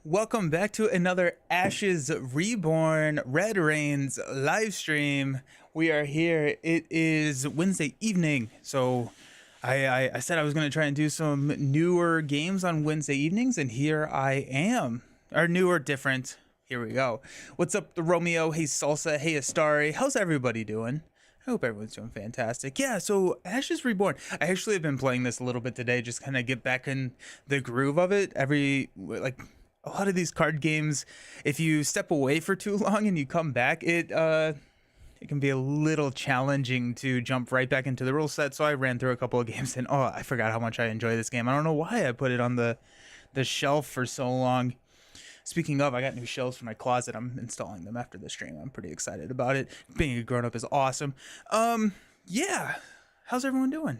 welcome back to another Ashes Reborn Red Rains live stream. We are here. It is Wednesday evening, so I said I was going to try and do some newer games on Wednesday evenings, and here I am. Or new or different. Here we go. What's up, the Romeo? Hey, Salsa. Hey, Astari. How's everybody doing? I hope everyone's doing fantastic. Yeah, so Ashes Reborn. I actually have been playing this a little bit today, just kind of get back in the groove of it. A lot of these card games, if you step away for too long and you come back, it can be a little challenging to jump right back into the rule set. So I ran through a couple of games and I forgot how much I enjoy this game. I don't know why I put it on the shelf for so long. Speaking of, I got new shelves for my closet. I'm installing them after the stream. I'm pretty excited about it. Being a grown-up is awesome. Yeah. How's everyone doing?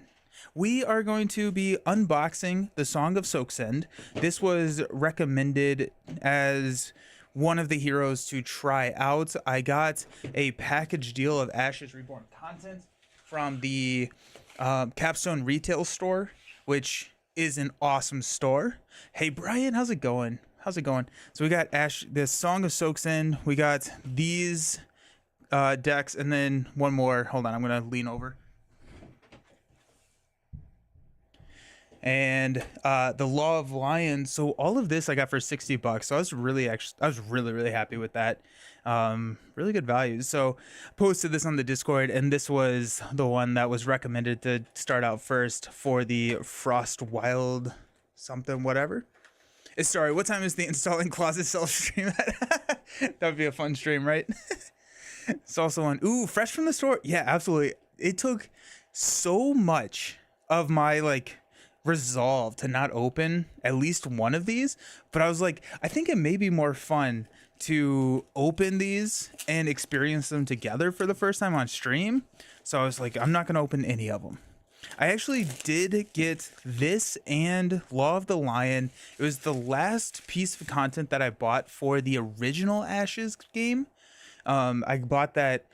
We are going to be unboxing the Song of Soaksend. This was recommended as one of the heroes to try out. I got a package deal of Ashes Reborn content from the Capstone retail store, which is an awesome store. Hey, Brian, how's it going? How's it going? So we got the Song of Soaksend. We got these decks, and then one more. Hold on, I'm gonna lean over. And the Law of Lions. So all of this I got for $60. So I was really happy with that. Really good value. So posted this on the Discord, and this was the one that was recommended to start out first for the Frost Wild something whatever. Sorry, what time is the installing closet self stream at? That would be a fun stream, right? It's also on. Ooh, fresh from the store. Yeah, absolutely. It took so much of my resolve to not open at least one of these, but I was like, I think it may be more fun to open these and experience them together for the first time on stream. So I was like, I'm not going to open any of them. I actually did get this and Law of the Lion. It was the last piece of content that I bought for the original Ashes game. I bought that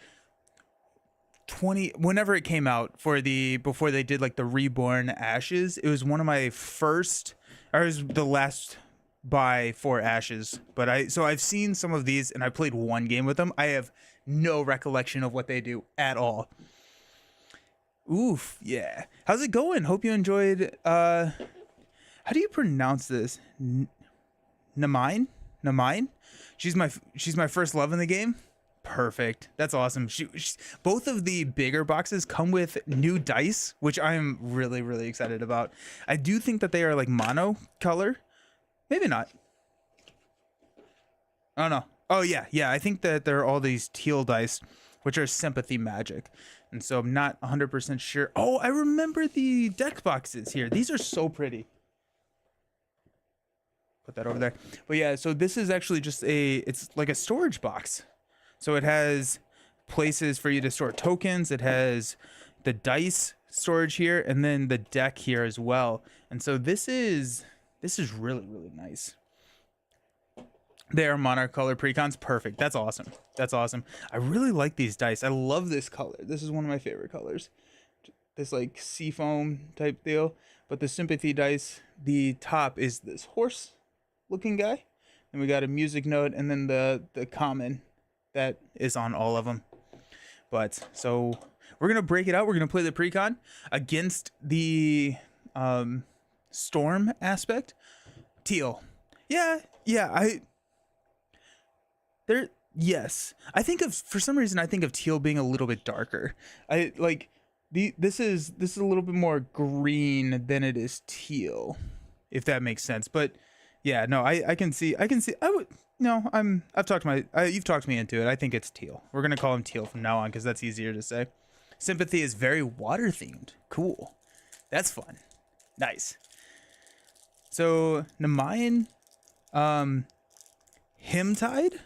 whenever it came out before they did the Reborn Ashes. It was one of my first, or it was the last buy for Ashes. But I've seen some of these and I played one game with them. I have no recollection of what they do at all. Oof, yeah. How's it going? Hope you enjoyed. How do you pronounce this? Namine? She's my first love in the game. Perfect. That's awesome. Both of the bigger boxes come with new dice, which I'm really, really excited about. I do think that they are mono color. Maybe not. I don't know. Oh yeah. I think that they're all these teal dice, which are sympathy magic. And so I'm not 100% sure. Oh, I remember the deck boxes here. These are so pretty. Put that over there. But yeah, so this is actually just it's like a storage box. So it has places for you to store tokens. It has the dice storage here and then the deck here as well. And so this is really, really nice. They are monarch color precons. Perfect. That's awesome. That's awesome. I really like these dice. I love this color. This is one of my favorite colors. This seafoam type deal. But the sympathy dice, the top is this horse looking guy. And we got a music note and then the common that is on all of them. But so we're going to break it out. We're going to play the precon against the storm aspect. Teal. Yeah. Yes. For some reason I think of teal being a little bit darker. This is a little bit more green than it is teal, if that makes sense. But yeah, no, I can see I've talked you've talked me into it. I think it's teal. We're going to call him teal from now on because that's easier to say. Sympathy is very water themed. Cool. That's fun. Nice. So Namayan Hymn Tide?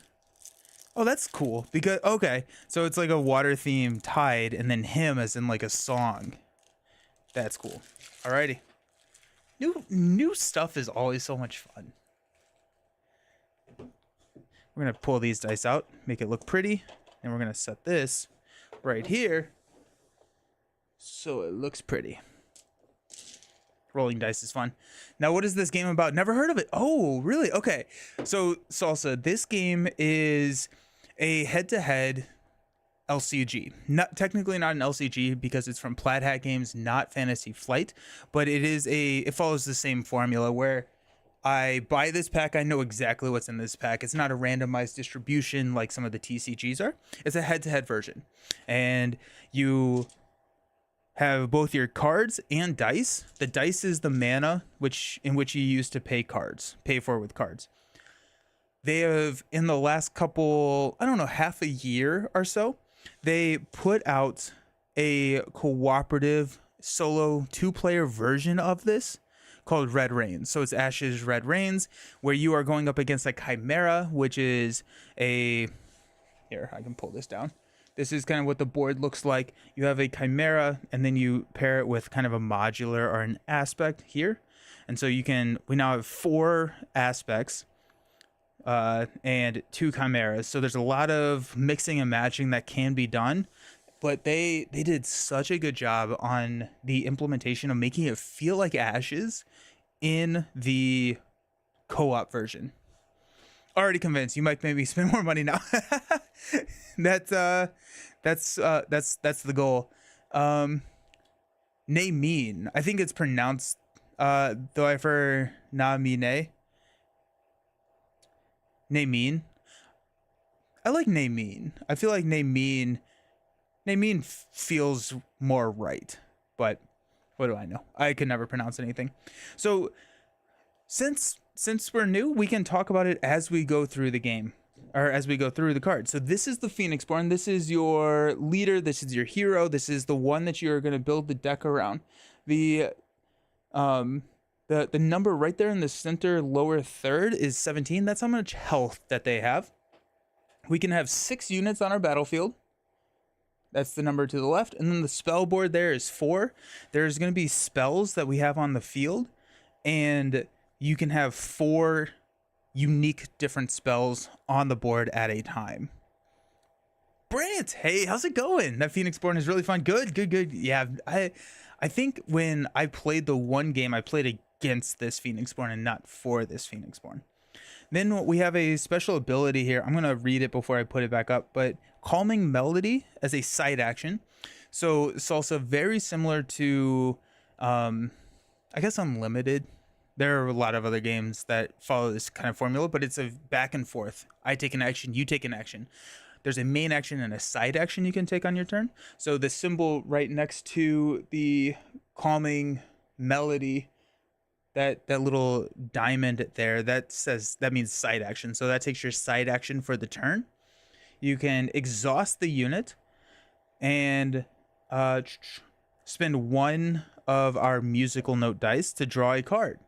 Oh, that's cool. Because okay, so it's like a water theme tide, and then hymn as in a song. That's cool. Alrighty. New stuff is always so much fun. We're gonna pull these dice out, make it look pretty, and we're gonna set this right here so it looks pretty. rolling dice is fun. Now, what is this game about? Never heard of it. Oh, really? Okay. So, Salsa, this game is a head-to-head LCG. Not technically not an LCG because it's from Plaid Hat Games, not Fantasy Flight, but it follows the same formula where I buy this pack, I know exactly what's in this pack. It's not a randomized distribution like some of the TCGs are. It's a head-to-head version. And you have both your cards and dice. The dice is the mana in which you use to pay for with cards. They have, in the last couple, I don't know, half a year or so, they put out a cooperative solo 2-player version of this called Red Rains. So it's Ash's Red Rains, where you are going up against a Chimera, which is here, I can pull this down. This is kind of what the board looks like. You have a Chimera, and then you pair it with kind of a modular or an aspect here. And so we now have 4 aspects and 2 chimeras. So there's a lot of mixing and matching that can be done, but they did such a good job on the implementation of making it feel like Ashes in the co-op version. Already convinced. You might maybe spend more money now. That's the goal. Namine. I think it's pronounced though I've heard Namine. Namine. I like Namine. I feel like Namine feels more right, but what do I know? I can never pronounce anything. So since we're new, we can talk about it as we go through the game, or as we go through the cards. So this is the Phoenixborn. This is your leader. This is your hero. This is the one that you're going to build the deck around. The number right there in the center lower third is 17. That's how much health that they have. We can have 6 units on our battlefield. That's the number to the left. And then the spell board there is 4. There's going to be spells that we have on the field, and you can have 4 unique different spells on the board at a time. Brilliant. Hey, how's it going? That Phoenixborn is really fun. Good. Yeah, I think when I played the one game, I played against this Phoenixborn and not for this Phoenixborn. Then we have a special ability here. I'm going to read it before I put it back up, but Calming Melody as a side action. So Salsa, very similar to, I guess, Unlimited. There are a lot of other games that follow this kind of formula, but it's a back and forth. I take an action, you take an action. There's a main action and a side action you can take on your turn. So the symbol right next to the Calming Melody, that little diamond there, that means side action. So that takes your side action for the turn. You can exhaust the unit and spend 1 of our musical note dice to draw a card.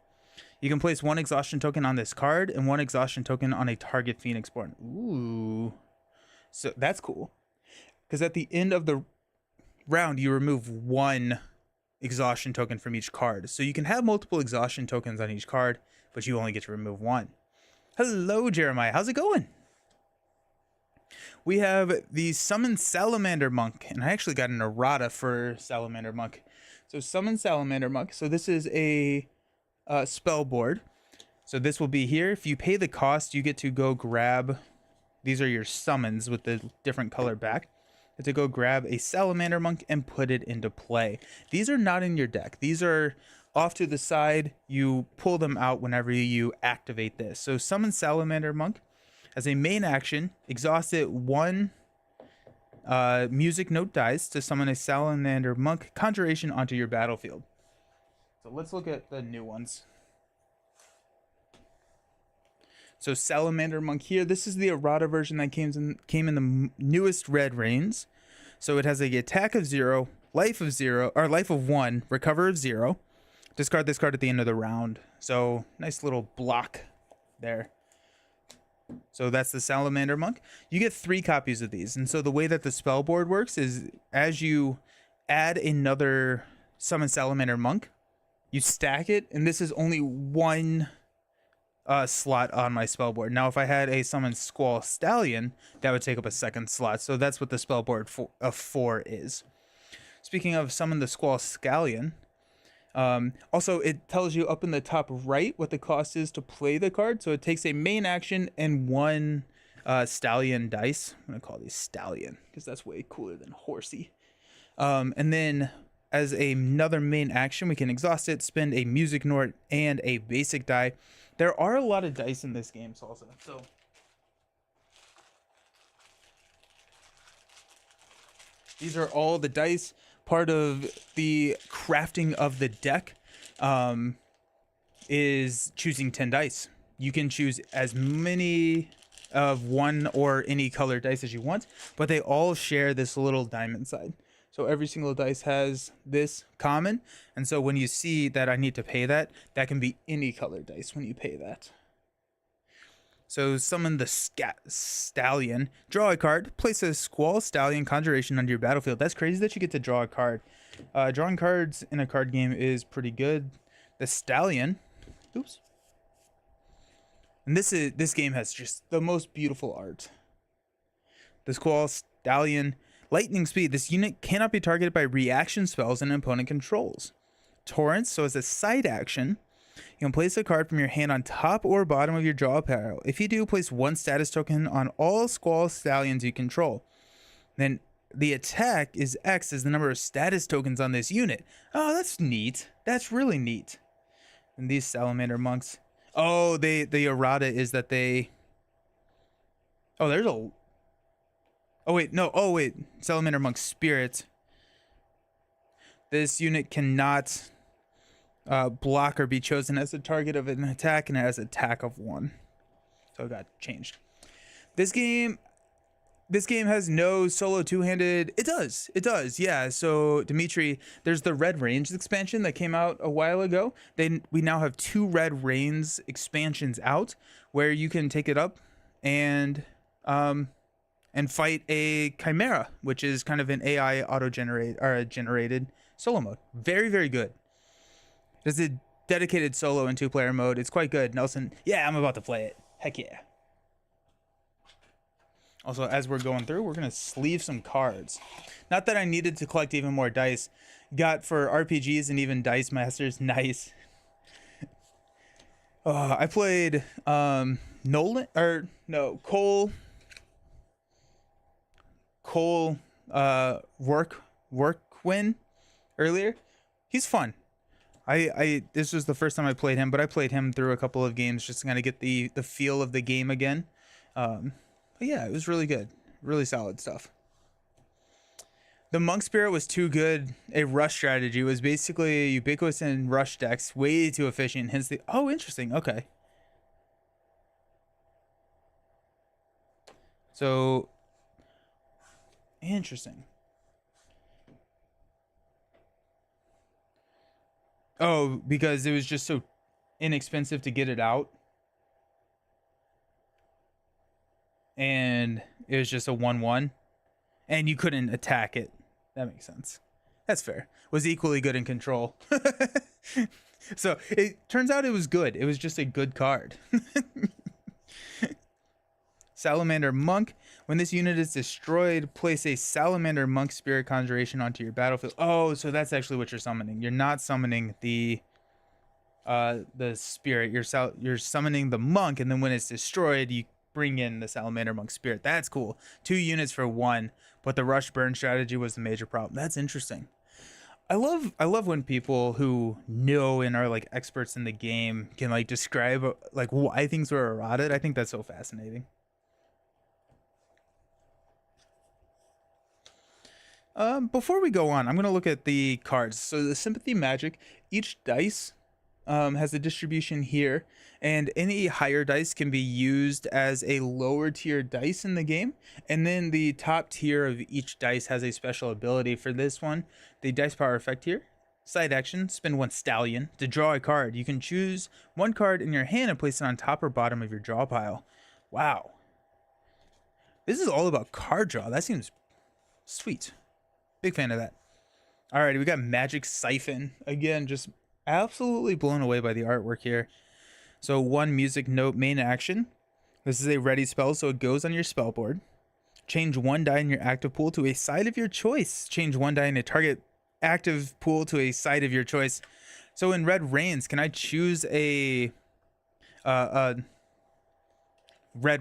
You can place 1 exhaustion token on this card and 1 exhaustion token on a target Phoenixborn. Ooh. So that's cool. Because at the end of the round, you remove 1 exhaustion token from each card. So you can have multiple exhaustion tokens on each card, but you only get to remove 1. Hello, Jeremiah. How's it going? We have the Summon Salamander Monk, and I actually got an errata for Salamander Monk. So Summon Salamander Monk. So this is a spell board. So this will be here. If you pay the cost, you get to go grab, these are your summons with the different color back, to go grab a Salamander Monk and put it into play. These are not in your deck. These are off to the side. You pull them out whenever you activate this. So Summon Salamander Monk as a main action, exhaust it 1 music note dice to summon a Salamander Monk conjuration onto your battlefield. So let's look at the new ones. So Salamander Monk here. This is the errata version that came in the newest Red Rains. So it has a attack of 0, life of 0, or life of 1, recover of 0. Discard this card at the end of the round. So nice little block there. So that's the Salamander Monk. You get 3 copies of these. And so the way that the spell board works is as you add another Summon Salamander Monk, you stack it, and this is only 1 slot on my spell board. Now, if I had a Summon Squall Stallion, that would take up a 2nd slot. So that's what the spell board of 4 is. Speaking of Summon the Squall Stallion, Also, it tells you up in the top right what the cost is to play the card. So it takes a main action and one stallion dice. I'm gonna call these stallion because that's way cooler than horsey. And then as another main action, we can exhaust it, spend a music note and a basic die. There are a lot of dice in this game, Salsa. So these are all the dice. Part of the crafting of the deck is choosing 10 dice. You can choose as many of one or any color dice as you want, but they all share this little diamond side. So every single dice has this common. And so when you see that I need to pay that, that can be any color dice when you pay that. So summon the Stallion. Draw a card. Place a Squall Stallion Conjuration onto your battlefield. That's crazy that you get to draw a card. Drawing cards in a card game is pretty good. The Stallion. Oops. And this game has just the most beautiful art. The Squall Stallion. Lightning Speed. This unit cannot be targeted by reaction spells an opponent controls. Torrents. So as a side action, you can place a card from your hand on top or bottom of your draw pile. If you do, place one status token on all Squall Stallions you control. Then the attack is X is the number of status tokens on this unit. Oh, that's neat. That's really neat. And these Salamander Monks. Oh, the errata is that they... Oh, there's a... Oh, wait. No. Oh, wait. Salamander Monk Spirit. This unit cannot... block or be chosen as the target of an attack, and it has attack of 1. So it got changed. This game has no solo two-handed. It does, yeah. So Dimitri, there's the Red Range expansion that came out a while ago. We now have 2 Red Range expansions out where you can take it up and fight a Chimera, which is kind of an AI generated solo mode. Very, very good. There's a dedicated solo and 2-player mode. It's quite good. Nelson, yeah, I'm about to play it. Heck yeah. Also, as we're going through, we're going to sleeve some cards. Not that I needed to collect even more dice. Got for RPGs and even Dice Masters. Nice. I played Cole Workwin earlier. He's fun. This was the first time I played him, but I played him through a couple of games just to kind of get the feel of the game again. But yeah, it was really good. Really solid stuff. The Monk Spirit was too good. A rush strategy was basically ubiquitous in rush decks, way too efficient, hence the... Oh, interesting. Okay. So, interesting. Oh, because it was just so inexpensive to get it out. And it was just a 1/1. And you couldn't attack it. That makes sense. That's fair. Was equally good in control. So it turns out it was good. It was just a good card. Salamander Monk. When this unit is destroyed, place a Salamander Monk Spirit Conjuration onto your battlefield. Oh, so that's actually what you're summoning. You're not summoning the spirit. You're summoning the monk, and then when it's destroyed, you bring in the Salamander Monk Spirit. That's cool. 2 units for 1, but the rush burn strategy was the major problem. That's interesting. I love when people who know and are like experts in the game can like describe like why things were errated. I think that's so fascinating. Before we go on, I'm going to look at the cards. So the Sympathy Magic, each dice has a distribution here, and any higher dice can be used as a lower tier dice in the game. And then the top tier of each dice has a special ability. For this one, the dice power effect here, side action, spend 1 stallion to draw a card. You can choose 1 card in your hand and place it on top or bottom of your draw pile. Wow. This is all about card draw. That seems sweet. Big fan of that. Alrighty, we got Magic Siphon. Again, just absolutely blown away by the artwork here. So 1 music note main action. This is a ready spell, so it goes on your spell board. Change 1 die in your active pool to a side of your choice. Change 1 die in a target active pool to a side of your choice. So in Red Rains, can I choose a Red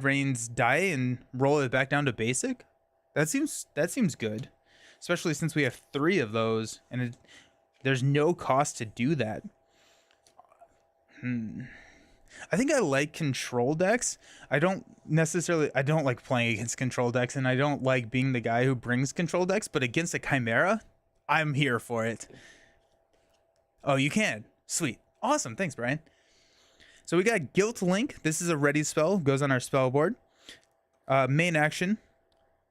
Rains die and roll it back down to basic? That seems good, especially since we have 3 of those, and there's no cost to do that. I think I like control decks. I don't like playing against control decks, and I don't like being the guy who brings control decks, but against a Chimera, I'm here for it. Oh, you can. Sweet. Awesome. Thanks, Brian. So we got Guilt Link. This is a ready spell. Goes on our spell board. Main action,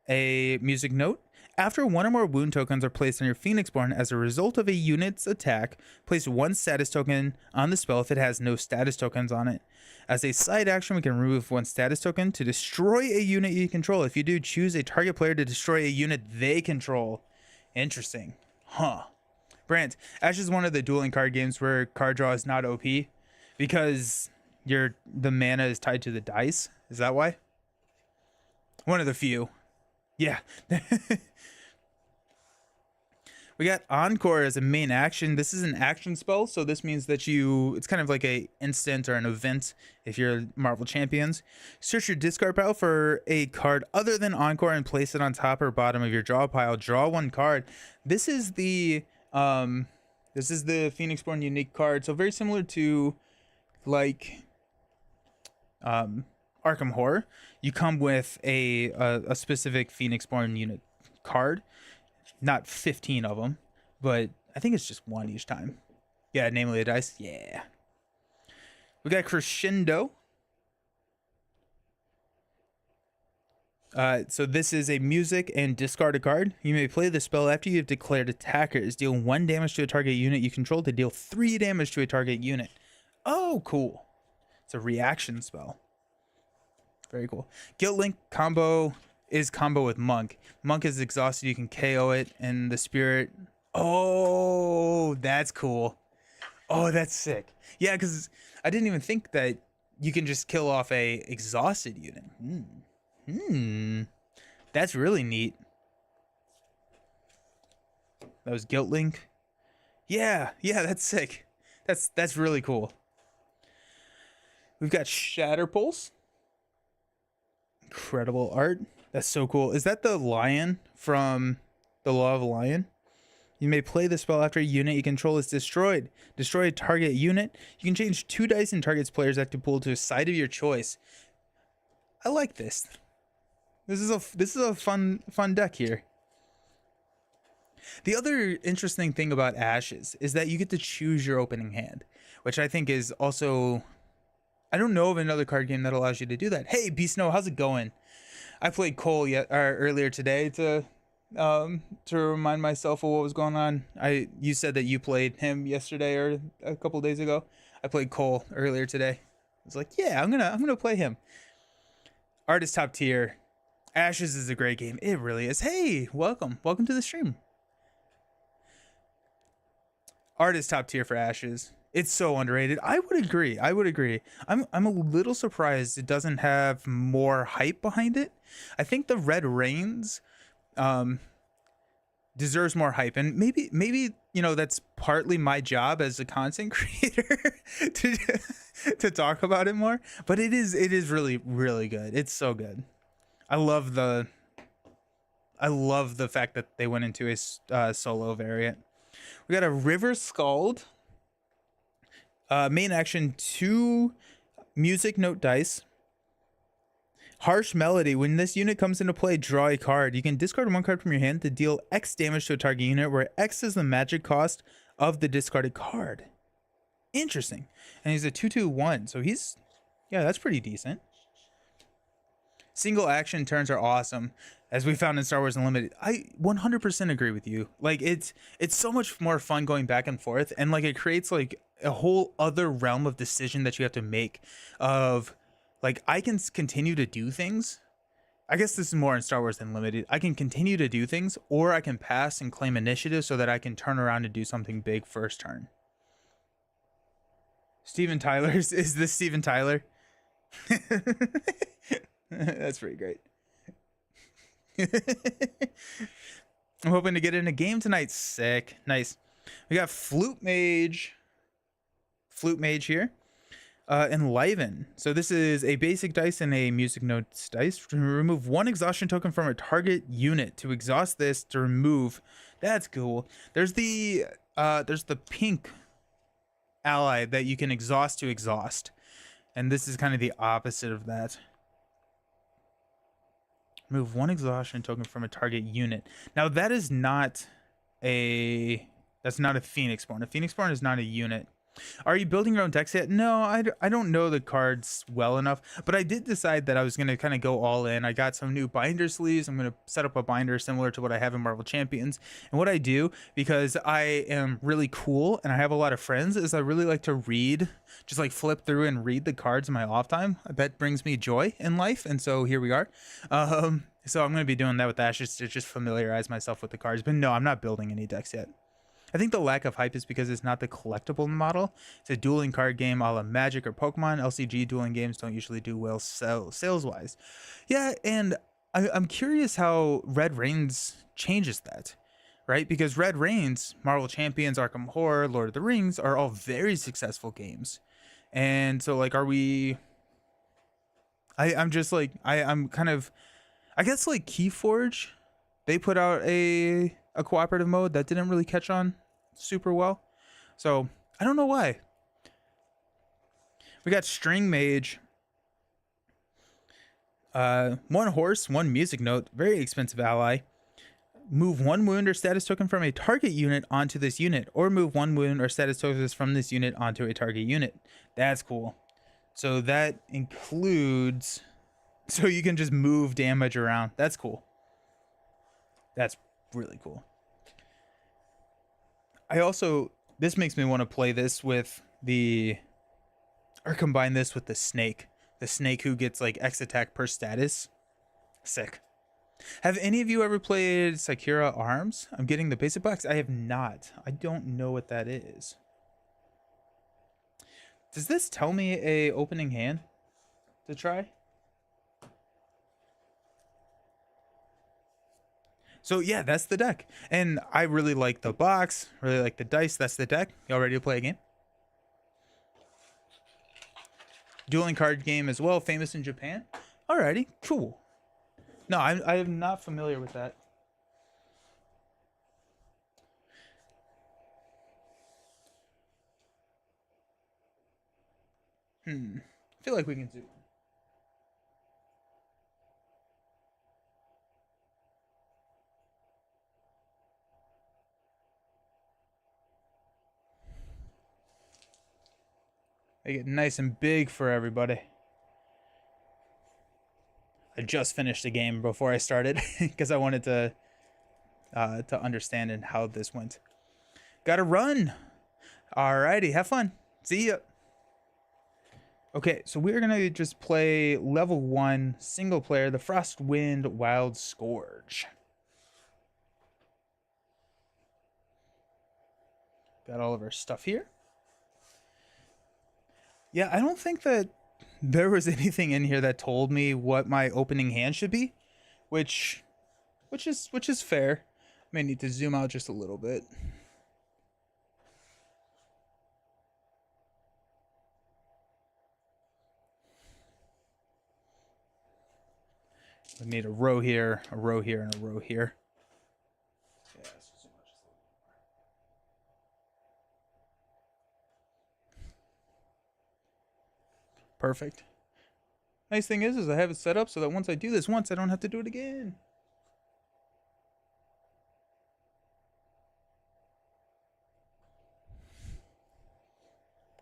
a music note. After 1 or more wound tokens are placed on your Phoenixborn as a result of a unit's attack, place 1 status token on the spell if it has no status tokens on it. As a side action, we can remove 1 status token to destroy a unit you control. If you do, choose a target player to destroy a unit they control. Interesting. Huh. Brant, Ash is one of the dueling card games where card draw is not OP because the mana is tied to the dice. Is that why? One of the few. Yeah. We got Encore as a main action. This is an action spell, so this means that it's kind of like a instant or an event if you're Marvel Champions. Search your discard pile for a card other than Encore and place it on top or bottom of your draw pile. Draw 1 card. This is the Phoenixborn unique card, so very similar to like Arkham Horror. You come with a specific Phoenixborn unit card. Not 15 of them, but I think it's just 1 each time. Yeah, namely a dice. Yeah. We got Crescendo. So this is a music and discard a card. You may play the spell after you have declared attackers. Deal 1 damage to a target unit you control to deal 3 damage to a target unit. Oh, cool. It's a reaction spell. Very cool. Guilt Link combo with Monk. Monk is exhausted, you can KO it, and the spirit. Oh, that's cool. Oh, that's sick. Yeah, because I didn't even think that you can just kill off a exhausted unit. That's really neat. That was Guilt Link. Yeah, that's sick. That's really cool. We've got Shatter Pulse. Incredible art. That's so cool. Is that the lion from the Law of a Lion? You may play the spell after a unit you control is destroyed. Destroy a target unit. You can change 2 dice in target's player's active pool to a side of your choice. I like this. This is a fun deck here. The other interesting thing about Ashes is that you get to choose your opening hand, which I think is also, I don't know of another card game that allows you to do that. Hey, Beast Snow, how's it going? I played Cole earlier today to remind myself of what was going on. You said that you played him yesterday or a couple days ago. I played Cole earlier today. I was like, yeah, I'm gonna play him. Art is top tier. Ashes is a great game. It really is. Hey, welcome to the stream. Art is top tier for Ashes. It's so underrated. I would agree. I'm a little surprised it doesn't have more hype behind it. I think the Red Rains deserves more hype, and maybe that's partly my job as a content creator to talk about it more. But it is really, really good. It's so good. I love the fact that they went into a solo variant. We got a River Scald. Main action, 2 music note dice. Harsh Melody. When this unit comes into play, draw a card. You can discard 1 card from your hand to deal X damage to a target unit, where X is the magic cost of the discarded card. Interesting. And he's a 2/2/1, so that's pretty decent. Single action turns are awesome, as we found in Star Wars Unlimited. I 100% agree with you. Like it's so much more fun going back and forth, and like it creates like a whole other realm of decision that you have to make of like, I can continue to do things. I guess this is more in Star Wars Unlimited. I can continue to do things, or I can pass and claim initiative so that I can turn around and do something big first turn. Steven Tyler, is this Steven Tyler? That's pretty great. I'm hoping to get in a game tonight. Sick. Nice. We got Flute Mage. Flute Mage here. Enliven. So this is a basic dice and a music notes dice. To remove one exhaustion token from a target unit. To exhaust this, to remove. That's cool. There's the pink ally that you can exhaust to exhaust. And this is kind of the opposite of that. Remove one exhaustion token from a target unit. Now that is not that's not a Phoenix Born. A Phoenix Born is not a unit. Are you building your own decks yet? No, I don't know the cards well enough, but I did decide that I was going to kind of go all in. I got some new binder sleeves. I'm going to set up a binder similar to what I have in Marvel Champions. And what I do, because I am really cool and I have a lot of friends, is I really like to read, just like flip through and read the cards in my off time. That brings me joy in life. And so here we are. So I'm going to be doing that with Ashes to just familiarize myself with the cards. But no, I'm not building any decks yet. I think the lack of hype is because it's not the collectible model. It's a dueling card game a la Magic or Pokemon. LCG dueling games don't usually do well sales-wise. Yeah, and I'm curious how Red Reigns changes that, right? Because Red Reigns, Marvel Champions, Arkham Horror, Lord of the Rings are all very successful games. And so, like, are we... I'm just, like, I'm kind of... I guess, like, Keyforge, they put out a cooperative mode that didn't really catch on super well, so I don't know why. We got String Mage, one horse, one music note, very expensive ally. Move one wound or status token from a target unit onto this unit, or move one wound or status tokens from this unit onto a target unit. That's cool. So that includes, so you can just move damage around. That's cool. That's really cool. I also, this makes me want to play this with or combine this with the snake who gets like X attack per status. Sick. Have any of you ever played Sakura Arms? I'm getting the basic box. I have not. I don't know what that is. Does this tell me a opening hand to try? So yeah, that's the deck. And I really like the box, really like the dice. That's the deck. Y'all ready to play a game? Dueling card game as well, famous in Japan. Alrighty, cool. No, I am not familiar with that. I feel like we can do. Make it nice and big for everybody. I just finished the game before I started because I wanted to understand and how this went. Gotta run. Alrighty, have fun. See ya. Okay, so we're gonna just play level 1 single player, the Frostwind Wild Scourge. Got all of our stuff here. Yeah, I don't think that there was anything in here that told me what my opening hand should be, which is fair. I may need to zoom out just a little bit. I need a row here, a row here, and a row here. Yeah, perfect. Nice thing is I have it set up so that once I do this once, I don't have to do it again.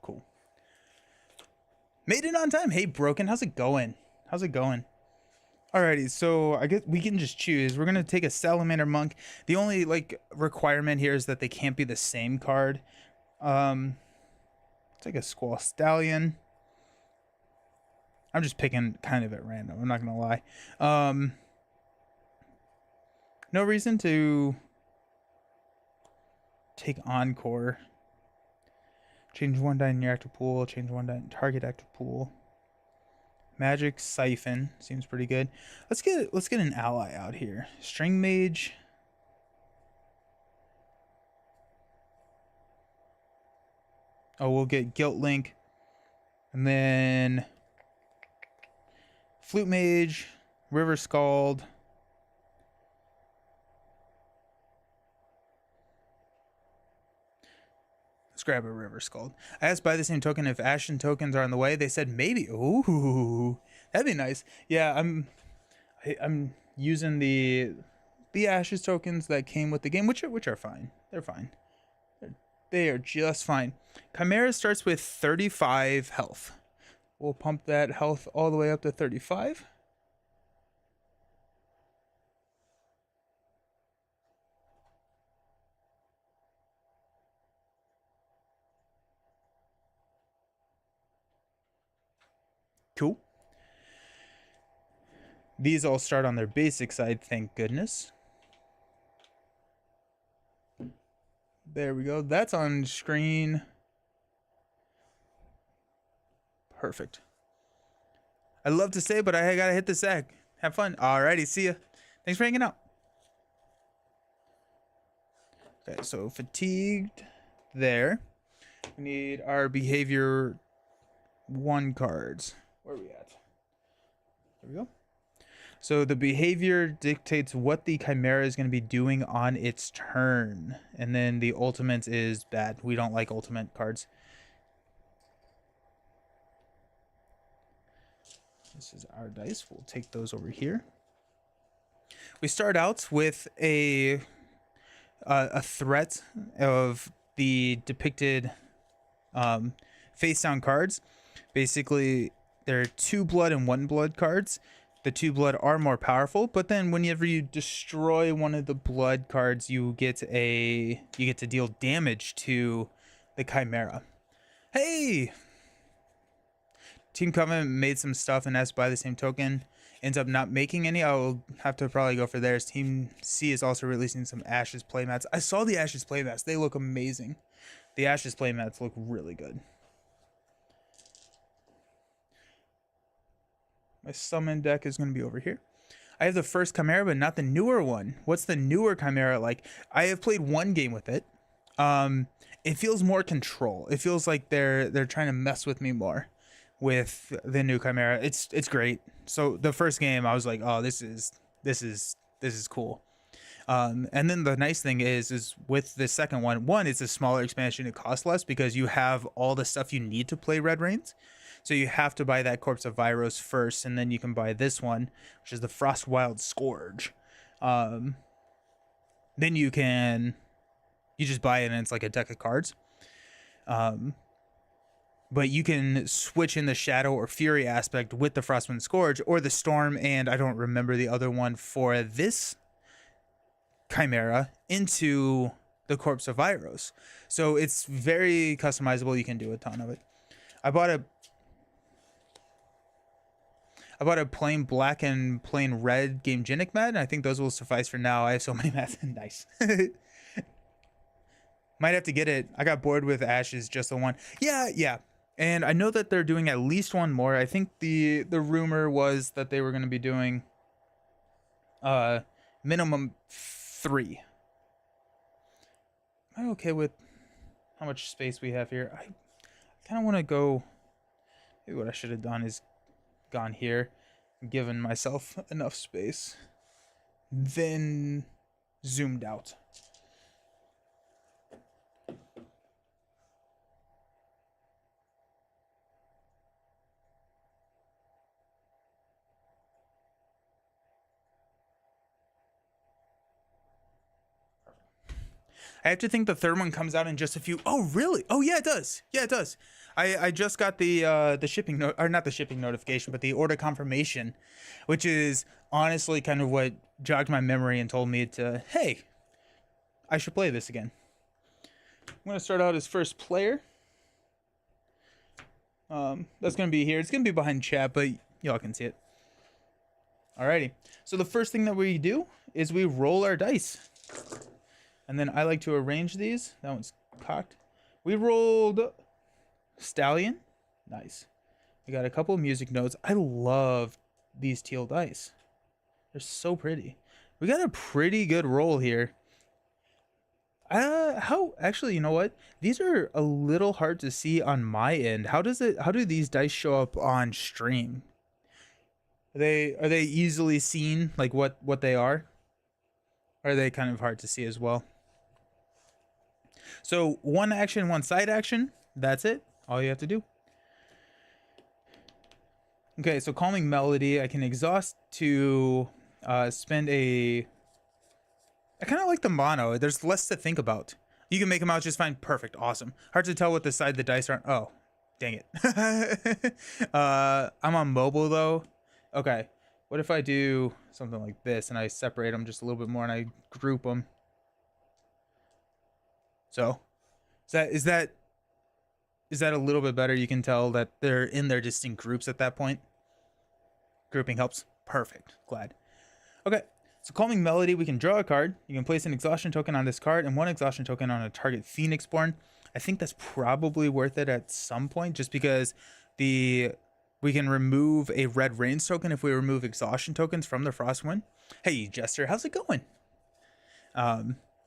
Cool. Made it on time. Hey, Broken, how's it going? How's it going? Alrighty, so I guess we can just choose. We're gonna take a Salamander Monk. The only like requirement here is that they can't be the same card. Take a Squall Stallion. I'm just picking kind of at random. I'm not gonna lie. No reason to take Encore. Change one die in your active pool. Change one die in target active pool. Magic Siphon seems pretty good. Let's get an ally out here. String Mage. Oh, we'll get Guilt Link. And then Flute Mage, River Scald. Let's grab a River Scald. I asked by the same token if Ashen tokens are on the way. They said maybe. Ooh, that'd be nice. Yeah, I'm using the Ashes tokens that came with the game, which are fine. They're fine. They are just fine. Chimera starts with 35 health. We'll pump that health all the way up to 35. Cool. These all start on their basic side, thank goodness. There we go. That's on screen. Perfect. I'd love to say, but I gotta hit the sag. Have fun. Alrighty, see ya. Thanks for hanging out. Okay, so fatigued there. We need our behavior 1 cards. Where are we at? There we go. So the behavior dictates what the Chimera is going to be doing on its turn. And then the ultimate is bad. We don't like ultimate cards. This is our dice. We'll take those over here. We start out with a threat of the depicted face down cards. Basically, there are 2 blood and 1 blood cards. The 2 blood are more powerful, but then whenever you destroy one of the blood cards, you get to deal damage to the Chimera. Hey! Team Covenant made some stuff and asked by the same token. Ends up not making any. I'll have to probably go for theirs. Team C is also releasing some Ashes playmats. I saw the Ashes playmats. They look amazing. The Ashes playmats look really good. My summon deck is going to be over here. I have the first Chimera, but not the newer one. What's the newer Chimera like? I have played 1 game with it. It feels more control. It feels like they're trying to mess with me more with the new Chimera. It's great. So the first game, I was like, oh, this is cool. And then the nice thing is with the second one, it's a smaller expansion. It costs less because you have all the stuff you need to play Red Rains. So you have to buy that Corpse of Vyros first, and then you can buy this one, which is the Frostwild Scourge. Then you just buy it, and it's like a deck of cards. But you can switch in the Shadow or Fury aspect with the Frostwind Scourge, or the Storm, and I don't remember the other one for this Chimera, into the Corpse of Vyros. So it's very customizable. You can do a ton of it. I bought a plain black and plain red Game Genic mat, and I think those will suffice for now. I have so many mats. Nice. Might have to get it. I got bored with Ashes, just the one. Yeah. And I know that they're doing at least 1 more. I think the rumor was that they were going to be doing minimum 3. Am I okay with how much space we have here? I kind of want to go. Maybe what I should have done is gone here, given myself enough space, then zoomed out. I have to think the third one comes out in just a few. Oh, really? Oh, yeah, it does. Yeah, it does. I just got the shipping or not the shipping notification, but the order confirmation, which is honestly kind of what jogged my memory and told me to, hey, I should play this again. I'm gonna start out as first player. That's gonna be here. It's gonna be behind chat, but y'all can see it. Alrighty. So the first thing that we do is we roll our dice. And then I like to arrange these. That one's cocked. We rolled Stallion. Nice. We got a couple of music notes. I love these teal dice. They're so pretty. We got a pretty good roll here. How actually, you know what? These are a little hard to see on my end. How do these dice show up on stream? Are they easily seen, like what they are? Or are they kind of hard to see as well? So one action, one side action. That's it. All you have to do. Okay, so calming melody. I can exhaust to spend a. I kind of like the mono. There's less to think about. You can make them out just fine. Perfect. Awesome. Hard to tell what the side the dice are. Oh, dang it. I'm on mobile though. Okay. What if I do something like this and I separate them just a little bit more and I group them? So, is that a little bit better? You can tell that they're in their distinct groups at that point. Grouping helps. Perfect. Glad. Okay. So calming melody, we can draw a card. You can place an exhaustion token on this card and one exhaustion token on a target Phoenixborn. I think that's probably worth it at some point, just because we can remove a red rains token if we remove exhaustion tokens from the Frostwind. Hey Jester, how's it going?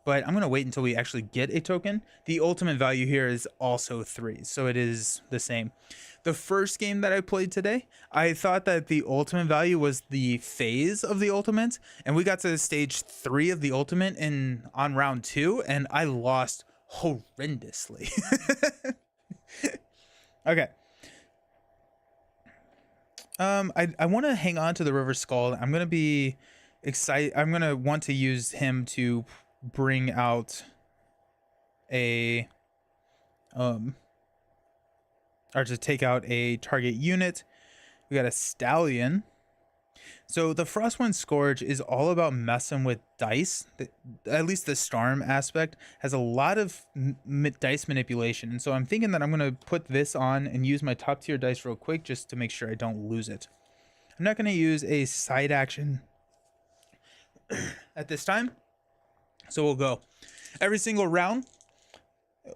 But I'm gonna wait until we actually get a token. The ultimate value here is also 3, so it is the same. The first game that I played today, I thought that the ultimate value was the phase of the ultimate, and we got to stage 3 of the ultimate on round 2, and I lost horrendously. Okay. I want to hang on to the River Skull. I'm gonna be excited. I'm gonna want to use him to bring out a or to take out a target unit. We got a Stallion. So the Frostwind Scourge is all about messing with dice. At least the Storm aspect has a lot of dice manipulation. And so I'm thinking that I'm going to put this on and use my top tier dice real quick just to make sure I don't lose it. I'm not going to use a side action at this time. So we'll go every single round.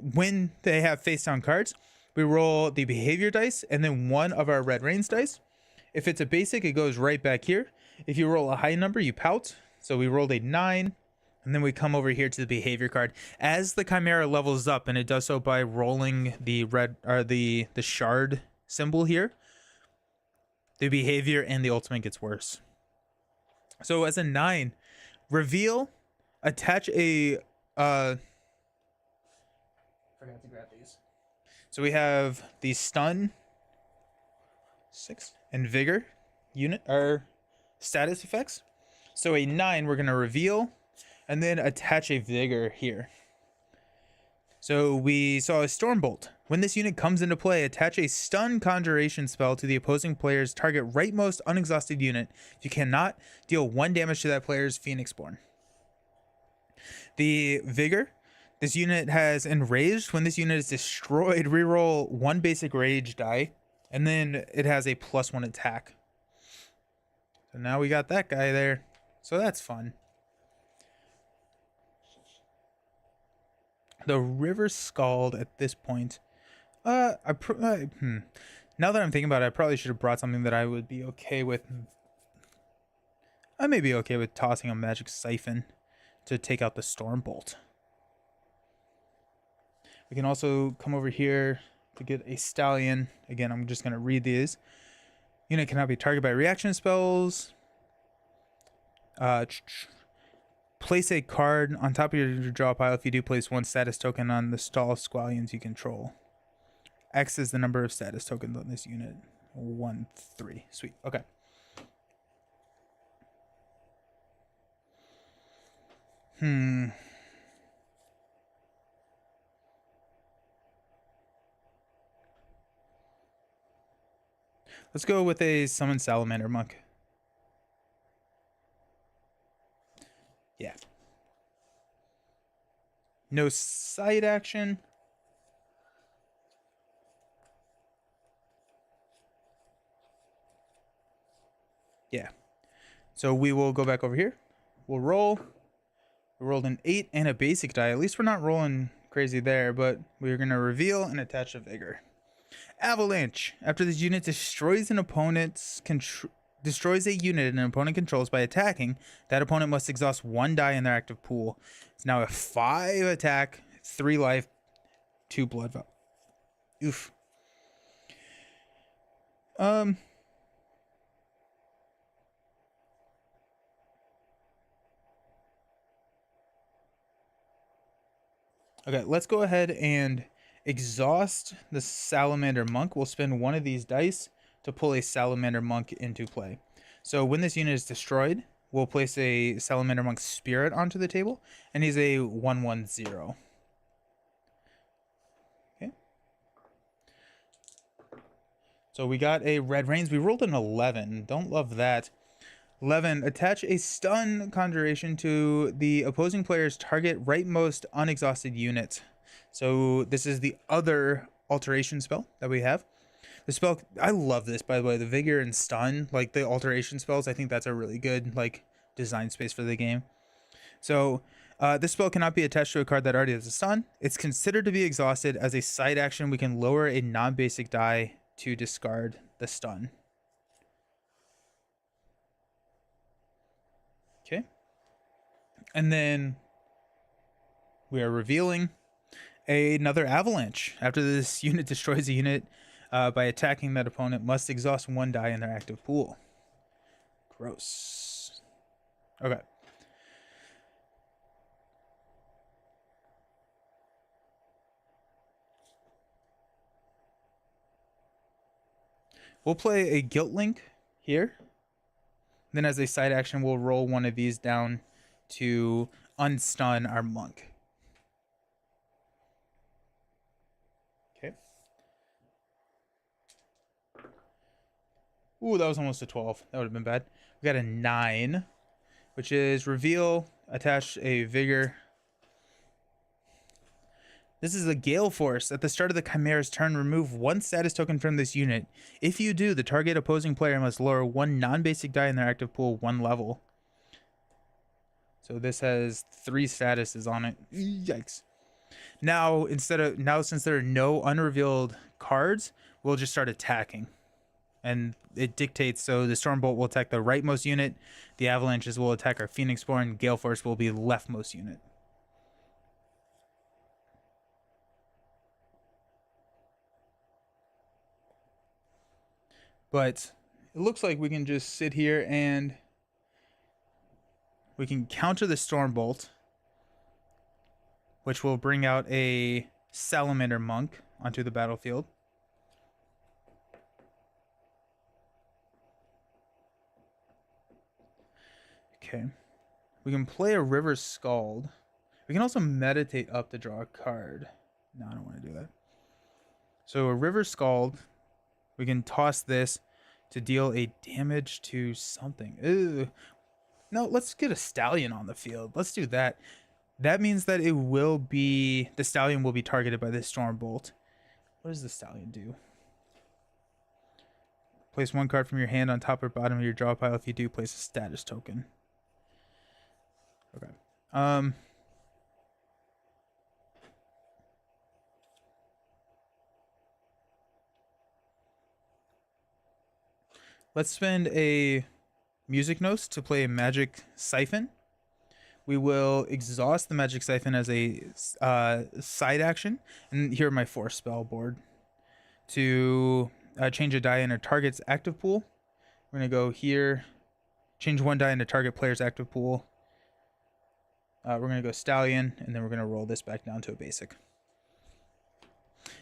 When they have face down cards, we roll the behavior dice and then one of our red rains dice. If it's a basic, it goes right back here. If you roll a high number, you pout. So we rolled a 9, and then we come over here to the behavior card. As the Chimera levels up, and it does so by rolling the red or the shard symbol here, the behavior and the ultimate gets worse. So as a 9, reveal, attach a forgot to grab these. So we have the stun 6 and vigor unit or status effects. So a 9 we're going to reveal and then attach a vigor here. So we saw a Stormbolt. When this unit comes into play, attach a stun conjuration spell to the opposing player's target rightmost unexhausted unit. If you cannot, deal 1 damage to that player's Phoenixborn. The vigor, this unit has enraged. When this unit is destroyed, reroll 1 basic rage die, and then it has a +1 attack. So now we got that guy there. So that's fun. The River Scald at this point. Now that I'm thinking about it, I probably should have brought something that I would be okay with. I may be okay with tossing a Magic Siphon to take out the Stormbolt. We can also come over here to get a Stallion. Again, I'm just going to read these. Unit cannot be targeted by reaction spells. Place a card on top of your draw pile. If you do, place 1 status token on the stall squallions you control. X is the number of status tokens on this unit. 1, 3. Sweet. Okay. Let's go with a Summon Salamander Monk. Yeah. No side action. Yeah. So we will go back over here. We'll roll. We rolled an 8 and a basic die. At least we're not rolling crazy there, but we're going to reveal and attach a vigor. Avalanche. After this unit destroys an opponent's destroys a unit an opponent controls by attacking, that opponent must exhaust 1 die in their active pool. It's now a 5 attack, 3 life, 2 blood value. Oof. Okay, let's go ahead and exhaust the Salamander Monk. We'll spend 1 of these dice to pull a Salamander Monk into play. So when this unit is destroyed, we'll place a Salamander Monk Spirit onto the table, and he's a 1/1/0. Okay. So we got a Red Rains. We rolled an 11. Don't love that. 11. Attach a stun conjuration to the opposing player's target rightmost unexhausted unit. So this is the other alteration spell that we have. The spell, I love this, by the way, the Vigor and Stun, like the alteration spells. I think that's a really good like design space for the game. So this spell cannot be attached to a card that already has a stun. It's considered to be exhausted. As a side action, we can lower a non-basic die to discard the stun. Okay. And then we are revealing another Avalanche. After this unit destroys a unit by attacking that opponent, must exhaust 1 die in their active pool. Gross. Okay. We'll play a Guilt Link here. Then as a side action, we'll roll 1 of these down to unstun our monk. Okay. Ooh, that was almost a 12. That would have been bad. We got a 9, which is reveal, attach a Vigor. This is a Gale Force. At the start of the Chimera's turn, remove 1 status token from this unit. If you do, the target opposing player must lower 1 non-basic die in their active pool 1 level. So this has 3 statuses on it. Yikes. Now, since there are no unrevealed cards, we'll just start attacking. And it dictates, so the Stormbolt will attack the rightmost unit, the Avalanches will attack our Phoenixborn, Gale Force will be the leftmost unit. But it looks like we can just sit here and we can counter the Stormbolt, which will bring out a Salamander Monk onto the battlefield. Okay. We can play a River Scald. We can also meditate up to draw a card. No, I don't want to do that. So a River Scald. We can toss this to deal a damage to something. Ew. No, let's get a Stallion on the field. Let's do that. That means that the Stallion will be targeted by this Stormbolt. What does the Stallion do? Place 1 card from your hand on top or bottom of your draw pile. If you do, place a status token. Okay. Let's spend a Music Notes to play a Magic Siphon. We will exhaust the Magic Siphon as a side action. And here are my 4 spell board. To change a die in a target's active pool, we're going to go here. Change 1 die in a target player's active pool. We're going to go Stallion, and then we're going to roll this back down to a basic.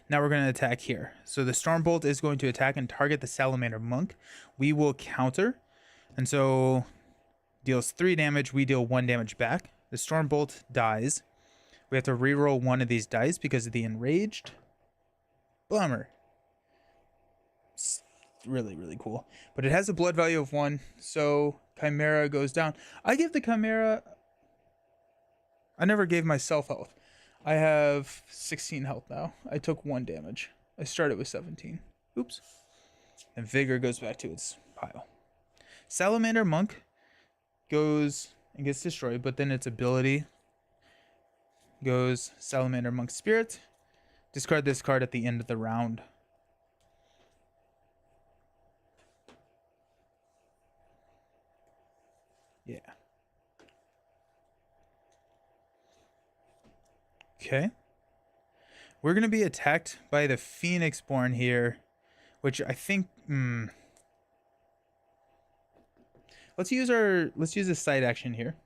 Now we're going to attack here. So the Stormbolt is going to attack and target the Salamander Monk. We will counter. And so deals 3 damage. We deal 1 damage back. The Stormbolt dies. We have to reroll 1 of these dice because of the Enraged. Bummer. It's really, really cool. But it has a blood value of 1. So Chimera goes down. I give the Chimera... I never gave myself health. I have 16 health now. I took 1 damage. I started with 17. Oops. And Vigor goes back to its pile. Salamander Monk goes and gets destroyed, but then its ability goes Salamander Monk Spirit. Discard this card at the end of the round. Yeah. Okay. We're going to be attacked by the Phoenixborn here, which I think... Let's use a side action here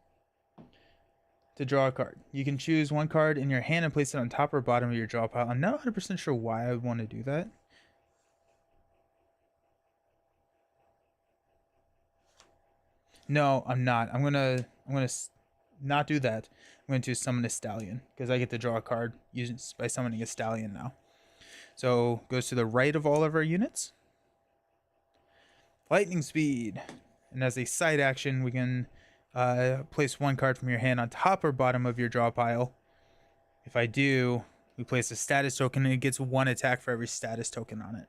to draw a card. You can choose one card in your hand and place it on top or bottom of your draw pile. I'm not 100% sure why I would want to do that. No, I'm not. I'm gonna not do that. I'm going to summon a stallion because I get to draw a card by summoning a stallion now. So goes to the right of all of our units. Lightning speed, and as a side action, we can place one card from your hand on top or bottom of your draw pile. If I do, we place a status token, and it gets one attack for every status token on it.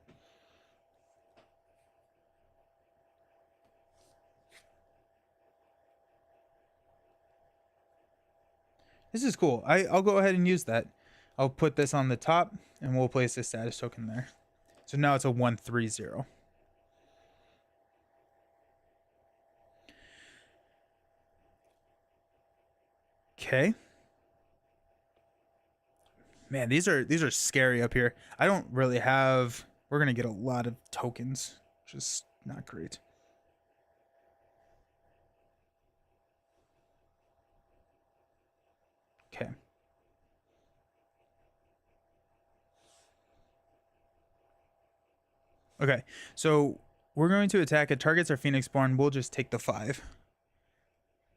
This is cool. I'll go ahead and use that. I'll put this on the top, and we'll place a status token there. So now it's a 1/3/0. Okay. Man, these are scary up here. I don't really have... We're going to get a lot of tokens, which is not great. Okay. Okay, so we're going to attack. It targets our Phoenixborn. We'll just take the 5.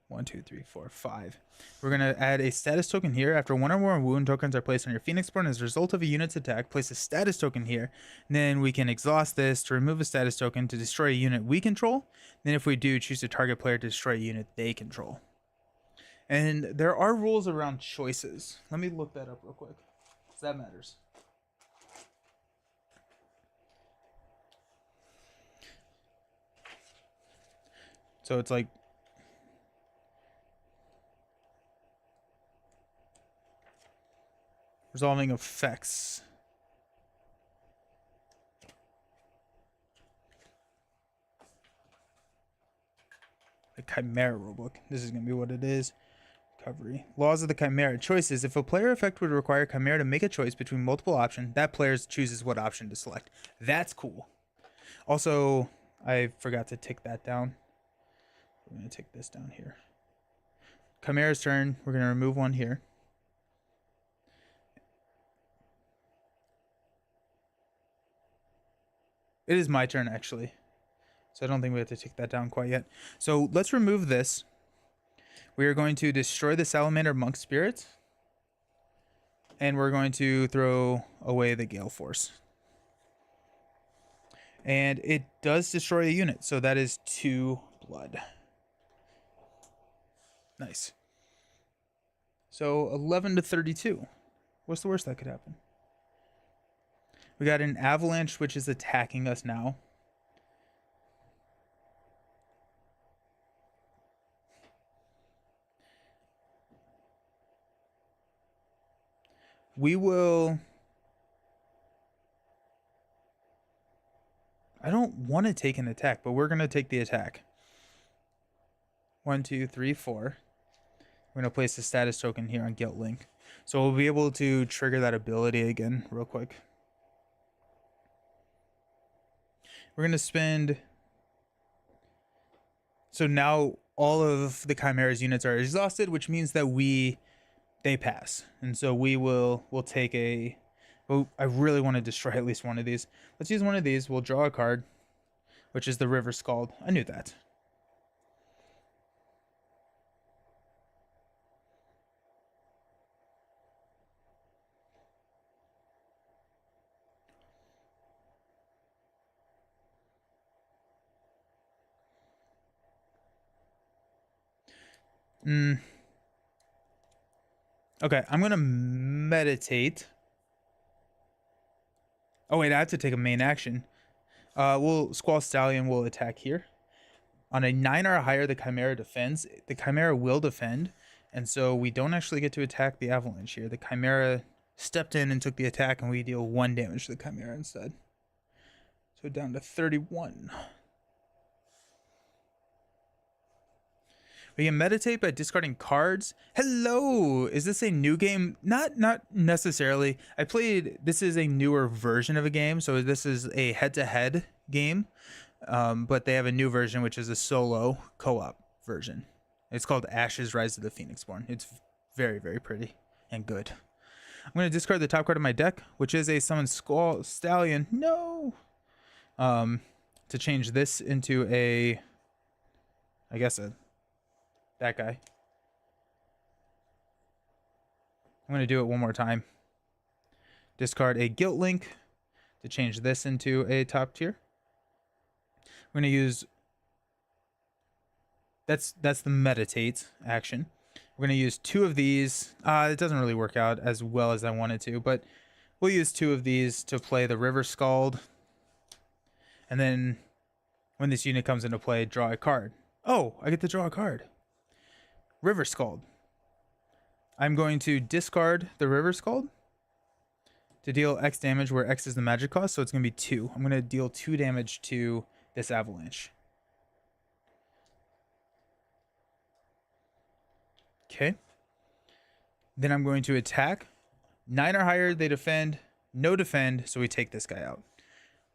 1, 2, 3, 4, 5. We're going to add a status token here. After one or more wound tokens are placed on your Phoenixborn as a result of a unit's attack, place a status token here. And then we can exhaust this to remove a status token to destroy a unit we control. Then if we do, choose a target player to destroy a unit they control. And there are rules around choices. Let me look that up real quick, because that matters. So it's like... resolving effects. The Chimera rulebook. This is going to be what it is. Recovery. Laws of the Chimera. Choices. If a player effect would require Chimera to make a choice between multiple options, that player chooses what option to select. That's cool. Also, I forgot to tick that down. We're going to tick this down here. Chimera's turn. We're going to remove one here. It is my turn, actually. So I don't think we have to take that down quite yet. So let's remove this. We are going to destroy the Salamander Monk Spirit. And we're going to throw away the Gale Force. And it does destroy a unit. So that is 2 blood. Nice. So 11 to 32. What's the worst that could happen? We got an Avalanche, which is attacking us now. We will... I don't want to take an attack, but we're going to take the attack. 1, 2, 3, 4. We're going to place the status token here on Guilt Link. So we'll be able to trigger that ability again real quick. We're going to spend... So now all of the Chimera's units are exhausted, which means that they pass. And so we'll take a... Well, I really want to destroy at least one of these. Let's use one of these. We'll draw a card, which is the River Scald. I knew that. Okay, I'm gonna meditate. Oh wait, I have to take a main action. We'll Squall Stallion will attack here. On a 9 or higher, the Chimera defends. The Chimera will defend, and so we don't actually get to attack the Avalanche here. The Chimera stepped in and took the attack, and we deal 1 damage to the Chimera instead. So down to 31. We can meditate by discarding cards. Hello, is this a new game? Not necessarily. This is a newer version of a game, so this is a head-to-head game. But they have a new version, which is a solo co-op version. It's called Ashes: Rise of the Phoenixborn. It's very, very pretty and good. I'm going to discard the top card of my deck, which is a Summon Stallion. No! To change this into I guess that guy. I'm going to do it one more time. Discard a Guilt Link to change this into a top tier. I'm going to use... That's the Meditate action. We're going to use 2 of these. It doesn't really work out as well as I wanted to, but we'll use 2 of these to play the River Scald. And then when this unit comes into play, draw a card. Oh, I get to draw a card. River Scald. I'm going to discard the River Scald to deal X damage where X is the magic cost, so it's going to be 2. I'm going to deal 2 damage to this Avalanche. Okay. Then I'm going to attack. 9 or higher, they defend. No defend, so we take this guy out.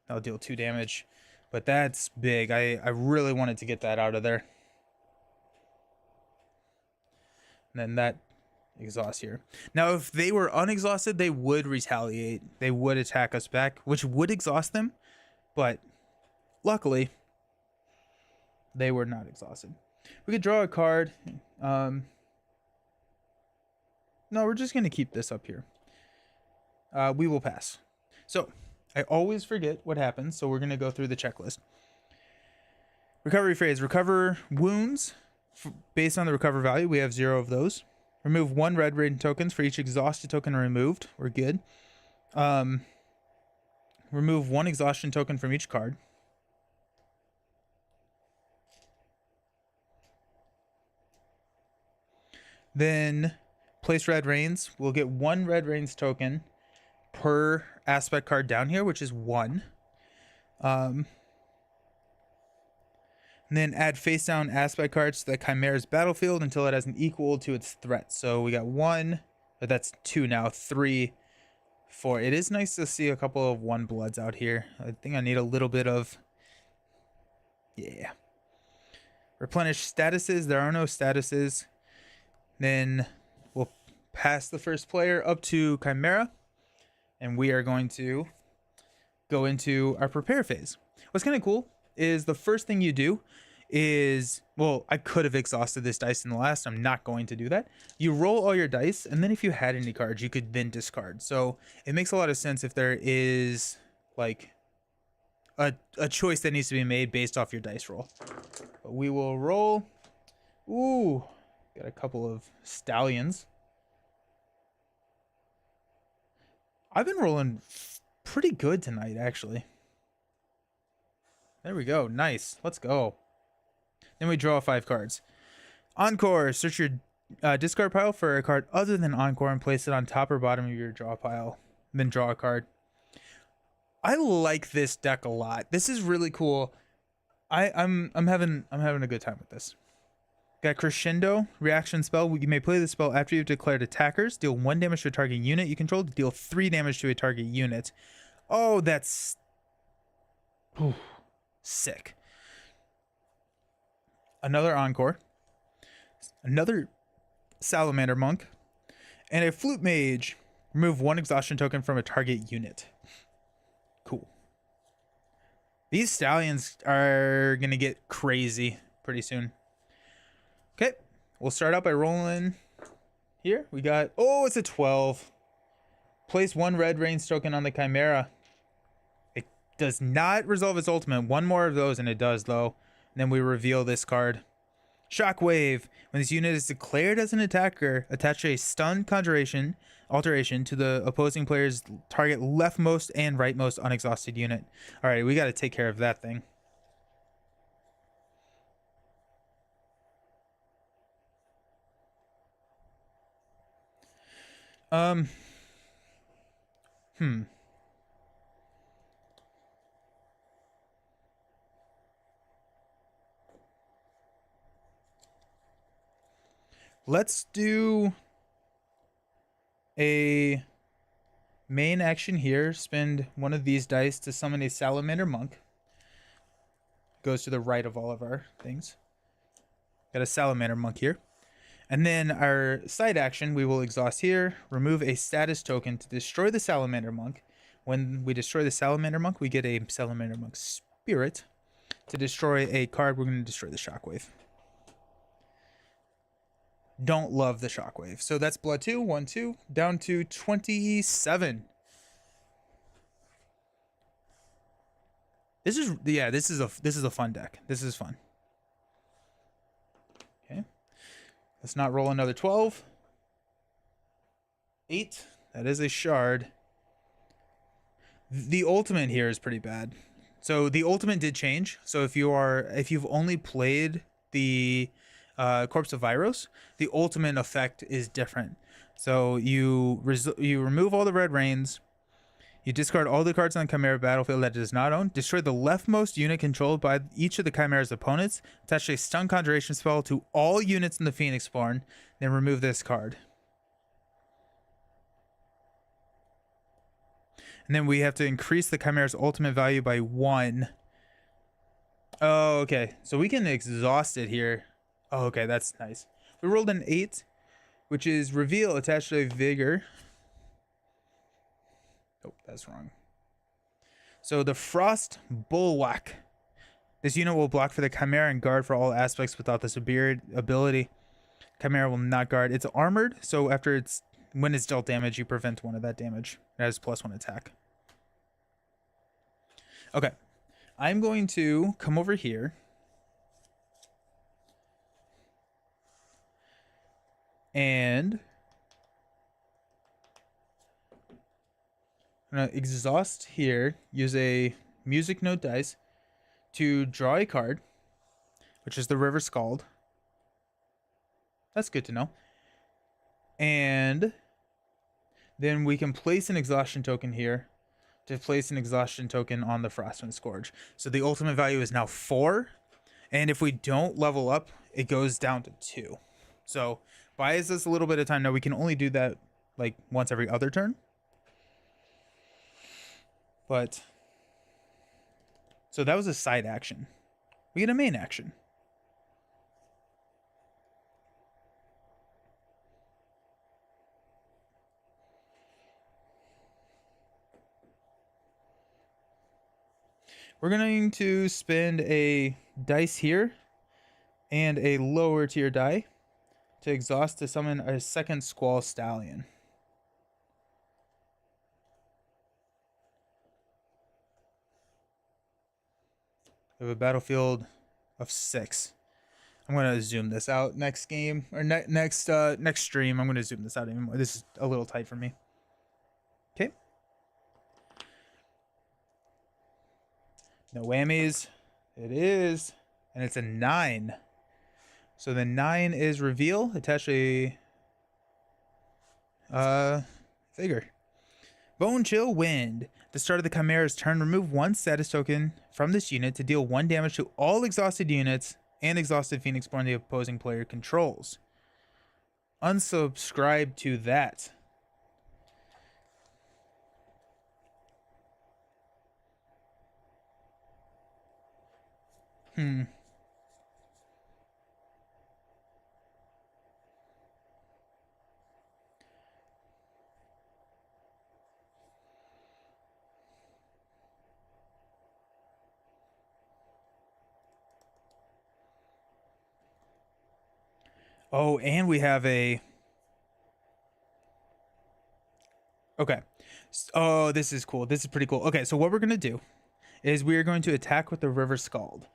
That'll deal 2 damage. But that's big. I really wanted to get that out of there. And then that exhausts here. Now, if they were unexhausted, they would retaliate. They would attack us back, which would exhaust them. But luckily, they were not exhausted. We could draw a card. No, we're just going to keep this up here. We will pass. So, I always forget what happens, so we're going to go through the checklist. Recovery phase. Recover wounds. Based on the recover value, we have 0 of those. Remove 1 red rating tokens for each exhausted token removed. We're good. Remove 1 exhaustion token from each card. Then place red rains. We'll get 1 red rains token per aspect card down here, which is 1. And then add face down aspect cards to the Chimera's battlefield until it has an equal to its threat. So we got 1, but that's 2 now, 3, 4. It is nice to see a couple of 1 bloods out here. I think I need a little bit of... Yeah. Replenish statuses. There are no statuses. Then we'll pass the first player up to Chimera. And we are going to go into our prepare phase. What's kind of cool is the first thing you do is, well, I could have exhausted this dice in the last. I'm not going to do that. You roll all your dice, and then if you had any cards, you could then discard. So it makes a lot of sense if there is like a choice that needs to be made based off your dice roll. But we will roll. Ooh, got a couple of stallions. I've been rolling pretty good tonight, actually. There we go. Nice. Let's go. Then we draw 5 cards. Encore. Search your discard pile for a card other than Encore and place it on top or bottom of your draw pile. Then draw a card. I like this deck a lot. This is really cool. I'm having a good time with this. Got Crescendo reaction spell. You may play the spell after you've declared attackers. Deal 1 damage to a target unit you control. Deal 3 damage to a target unit. Oh, that's sick. Another Encore. Another Salamander Monk. And a Flute Mage. Remove 1 exhaustion token from a target unit. Cool. These stallions are going to get crazy pretty soon. Okay, we'll start out by rolling here. We got, oh, it's a 12. Place 1 red rains token on the Chimera. It does not resolve its ultimate. 1 more of those, and it does, though. And then we reveal this card. Shockwave. When this unit is declared as an attacker, attach a stun alteration to the opposing player's target leftmost and rightmost unexhausted unit. All right, we got to take care of that thing. Let's do a main action here. Spend one of these dice to summon a Salamander Monk. Goes to the right of all of our things. Got a Salamander Monk here. And then our side action, we will exhaust here, remove a status token to destroy the Salamander Monk. When we destroy the Salamander Monk, we get a Salamander Monk Spirit. To destroy a card, we're going to destroy the Shockwave. Don't love the Shockwave. So that's blood 2, 1, 2, down to 27. This is a fun deck. This is fun. Okay. Let's not roll another 12. 8. That is a shard. The ultimate here is pretty bad. So the ultimate did change. So if you've only played the Corpse of Vyros, the ultimate effect is different. So you remove all the red rains. You discard all the cards on the Chimera battlefield that it does not own. Destroy the leftmost unit controlled by each of the Chimera's opponents. Attach a stun conjuration spell to all units in the Phoenix Spawn. Then remove this card. And then we have to increase the Chimera's ultimate value by 1. Oh, okay. So we can exhaust it here. Oh, okay. That's nice. We rolled an 8, which is reveal attached to a vigor. Oh, that's wrong. So the Frost Bulwark. This unit will block for the Chimera and guard for all aspects without this ability. Chimera will not guard. It's armored, so when it's dealt damage, you prevent 1 of that damage. It has +1 attack. Okay. I'm going to come over here. And I'm going to exhaust here, use a music note dice to draw a card, which is the River Scald. That's good to know. And then we can place an exhaustion token here to place an exhaustion token on the Frostwind Scourge. So the ultimate value is now 4. And if we don't level up, it goes down to 2. So buys us a little bit of time. Now we can only do that like once every other turn. But so that was a side action. We get a main action. We're going to spend a dice here and a lower tier die to exhaust to summon a second Squall Stallion. We have a battlefield of 6. I'm going to zoom this out next game or next stream. I'm going to zoom this out even more. This is a little tight for me. Okay. No whammies. It is. And it's a 9. So the 9 is reveal. Attach a figure. Bone Chill Wind. At the start of the Chimera's turn, remove 1 status token from this unit to deal 1 damage to all exhausted units and exhausted Phoenix Born the opposing player controls. Unsubscribe to that. Oh, and we have a... Okay. Oh, this is cool. This is pretty cool. Okay, so what we're going to do is we are going to attack with the River Scald.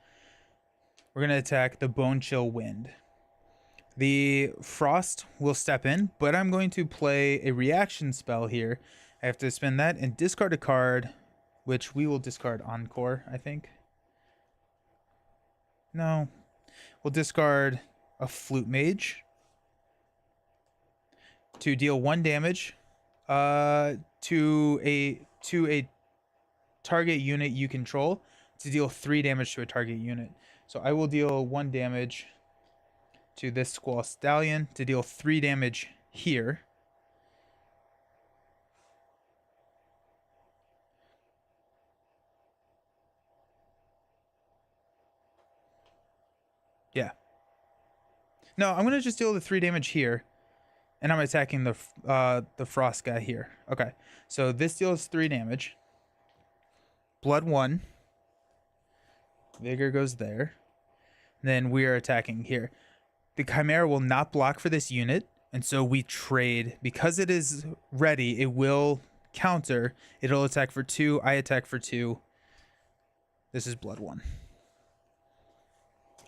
We're going to attack the Bone Chill Wind. The Frost will step in, but I'm going to play a reaction spell here. I have to spend that and discard a card, which we will discard Encore, I think. No. We'll discard a Flute Mage to deal 1 damage to a target unit you control to deal 3 damage to a target unit. So I will deal 1 damage to this Squall Stallion to deal 3 damage here. Yeah. No, I'm gonna just deal the 3 damage here, and I'm attacking the frost guy here. Okay, so this deals 3 damage. Blood 1. Vigor goes there. Then we are attacking here. The Chimera will not block for this unit, and so we trade. Because it is ready, it will counter. It'll attack for 2. I attack for 2. This is Blood 1.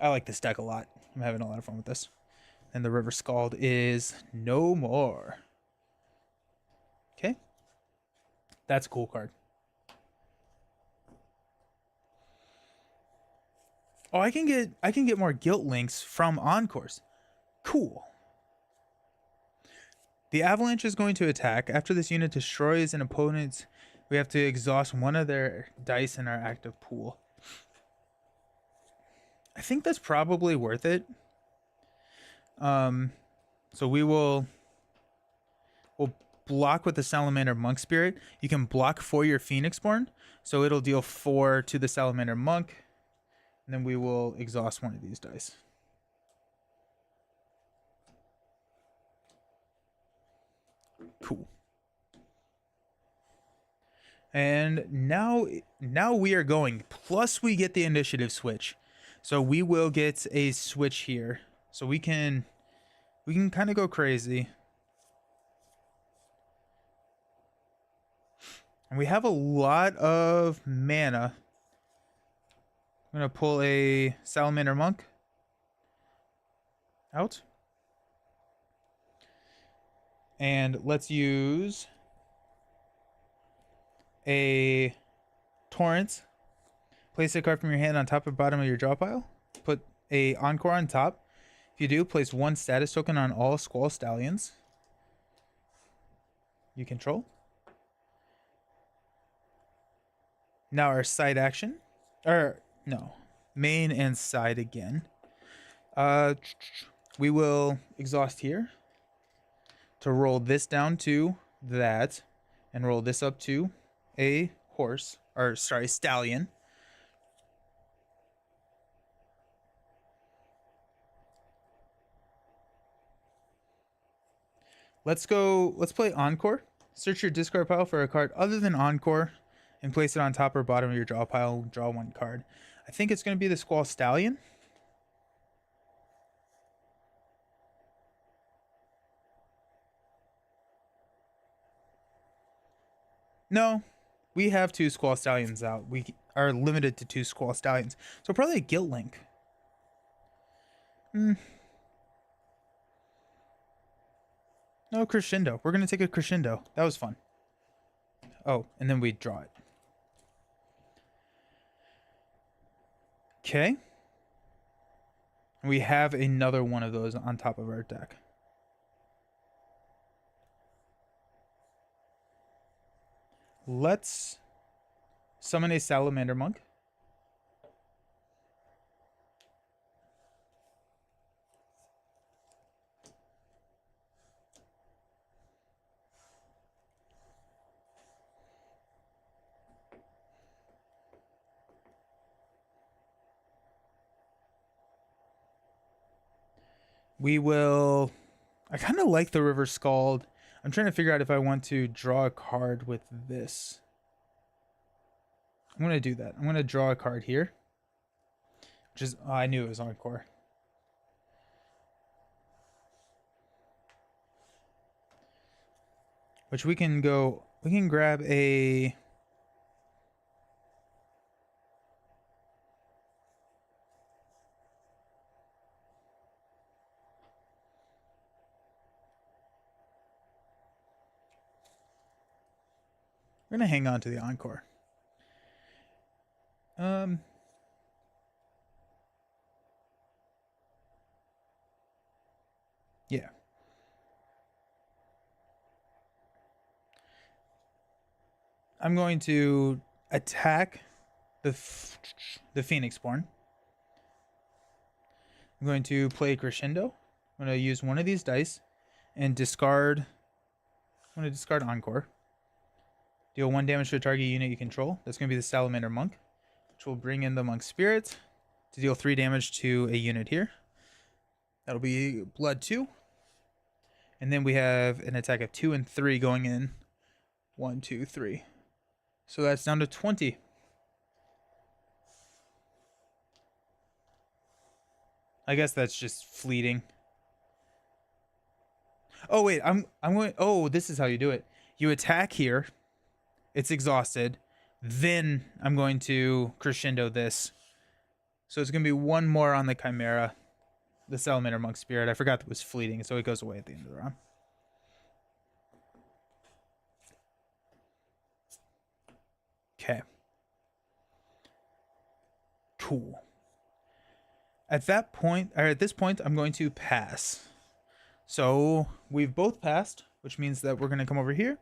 I like this deck a lot. I'm having a lot of fun with this. And the River Scald is no more. Okay. That's a cool card. Oh, I can get more guilt links from Encores. Cool. The Avalanche is going to attack. After this unit destroys an opponent's, we have to exhaust one of their dice in our active pool. I think that's probably worth it. So we'll block with the Salamander Monk Spirit. You can block for your Phoenixborn, so it'll deal 4 to the Salamander Monk. And then we will exhaust one of these dice. Cool. And now we are going. Plus we get the initiative switch. So we will get a switch here. So we can kind of go crazy. And we have a lot of mana. I'm going to pull a Salamander Monk out. And let's use a Torrent. Place a card from your hand on top or bottom of your draw pile. Put a Encore on top. If you do, place 1 status token on all Squall Stallions you control. Now our side action. No. Main and side again. We will exhaust here to roll this down to that and roll this up to a stallion. Let's play Encore. Search your discard pile for a card other than Encore and place it on top or bottom of your draw pile. Draw 1 card. I think it's going to be the Squall Stallion. No, we have 2 Squall Stallions out. We are limited to 2 Squall Stallions. So probably a Guilt Link. No, Crescendo. We're going to take a Crescendo. That was fun. Oh, and then we draw it. Okay. We have another one of those on top of our deck. Let's summon a Salamander Monk. We will... I kind of like the River Scald. I'm trying to figure out if I want to draw a card with this. I'm going to do that. I'm going to draw a card here. Which is... Oh, I knew it was Encore. Which we can go... We can grab a... We're going to hang on to the Encore. Yeah. I'm going to attack the Phoenixborn. I'm I'm going to play Crescendo. I'm going to use one of these dice and discard. I'm going to discard Encore. Deal 1 damage to a target unit you control. That's going to be the Salamander Monk, which will bring in the Monk Spirit to deal 3 damage to a unit here. That'll be Blood 2. And then we have an attack of 2 and 3 going in. 1, 2, 3. So that's down to 20. I guess that's just fleeting. Oh wait, I'm going. Oh, this is how you do it. You attack here. It's exhausted. Then I'm going to crescendo this. So it's going to be one more on the Chimera. The Salamander Monk Spirit. I forgot that was fleeting, so it goes away at the end of the round. Okay. Cool. At that point, or at this point, I'm going to pass. So we've both passed, which means that we're going to come over here.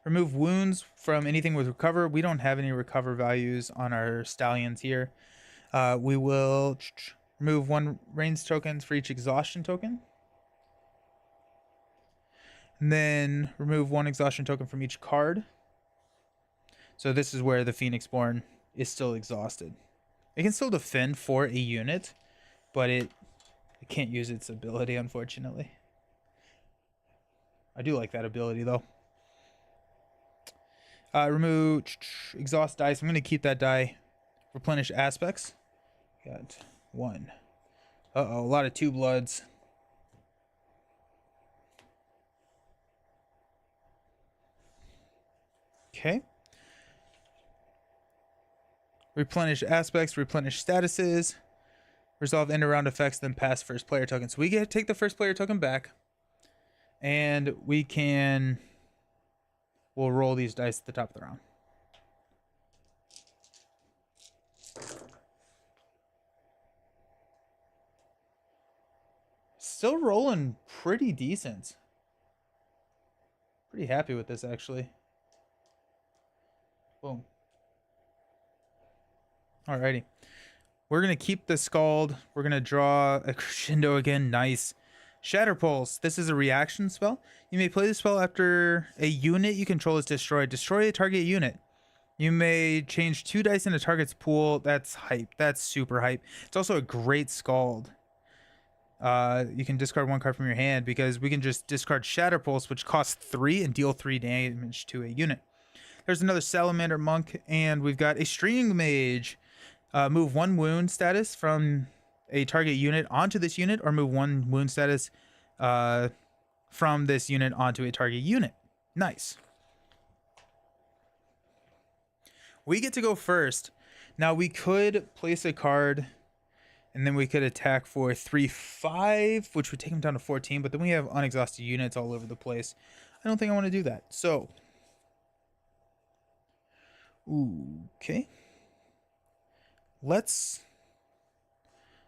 Remove wounds from anything with recover. We don't have any recover values on our stallions here. We will remove 1 range tokens for each exhaustion token. And then remove 1 exhaustion token from each card. So this is where the Phoenixborn is still exhausted. It can still defend for a unit, but it can't use its ability, unfortunately. I do like that ability, though. Remove exhaust dice. I'm going to keep that die. Replenish aspects. Got 1. Uh-oh, a lot of 2 bloods. Okay. Replenish aspects, replenish statuses, resolve end of round effects, then pass first player token. So we get to take the first player token back, and we'll roll these dice at the top of the round. Still rolling pretty decent. Pretty happy with this, actually. Boom. Alrighty. We're going to keep the Scald. We're going to draw a Crescendo again. Nice. Shatter Pulse. This is a reaction spell. You may play this spell after a unit you control is destroyed. Destroy a target unit. You may change 2 dice in a target's pool. That's hype. That's super hype. It's also a great Scald. You can discard 1 card from your hand because we can just discard Shatter Pulse, which costs 3 and deal 3 damage to a unit. There's another Salamander Monk, and we've got a String Mage. Move 1 wound status from a target unit onto this unit, or move 1 wound status from this unit onto a target unit. Nice. We get to go first. Now we could place a card, and then we could attack for 3/5, which would take him down to 14, but then we have unexhausted units all over the place. I don't think I want to do that. So, okay. Let's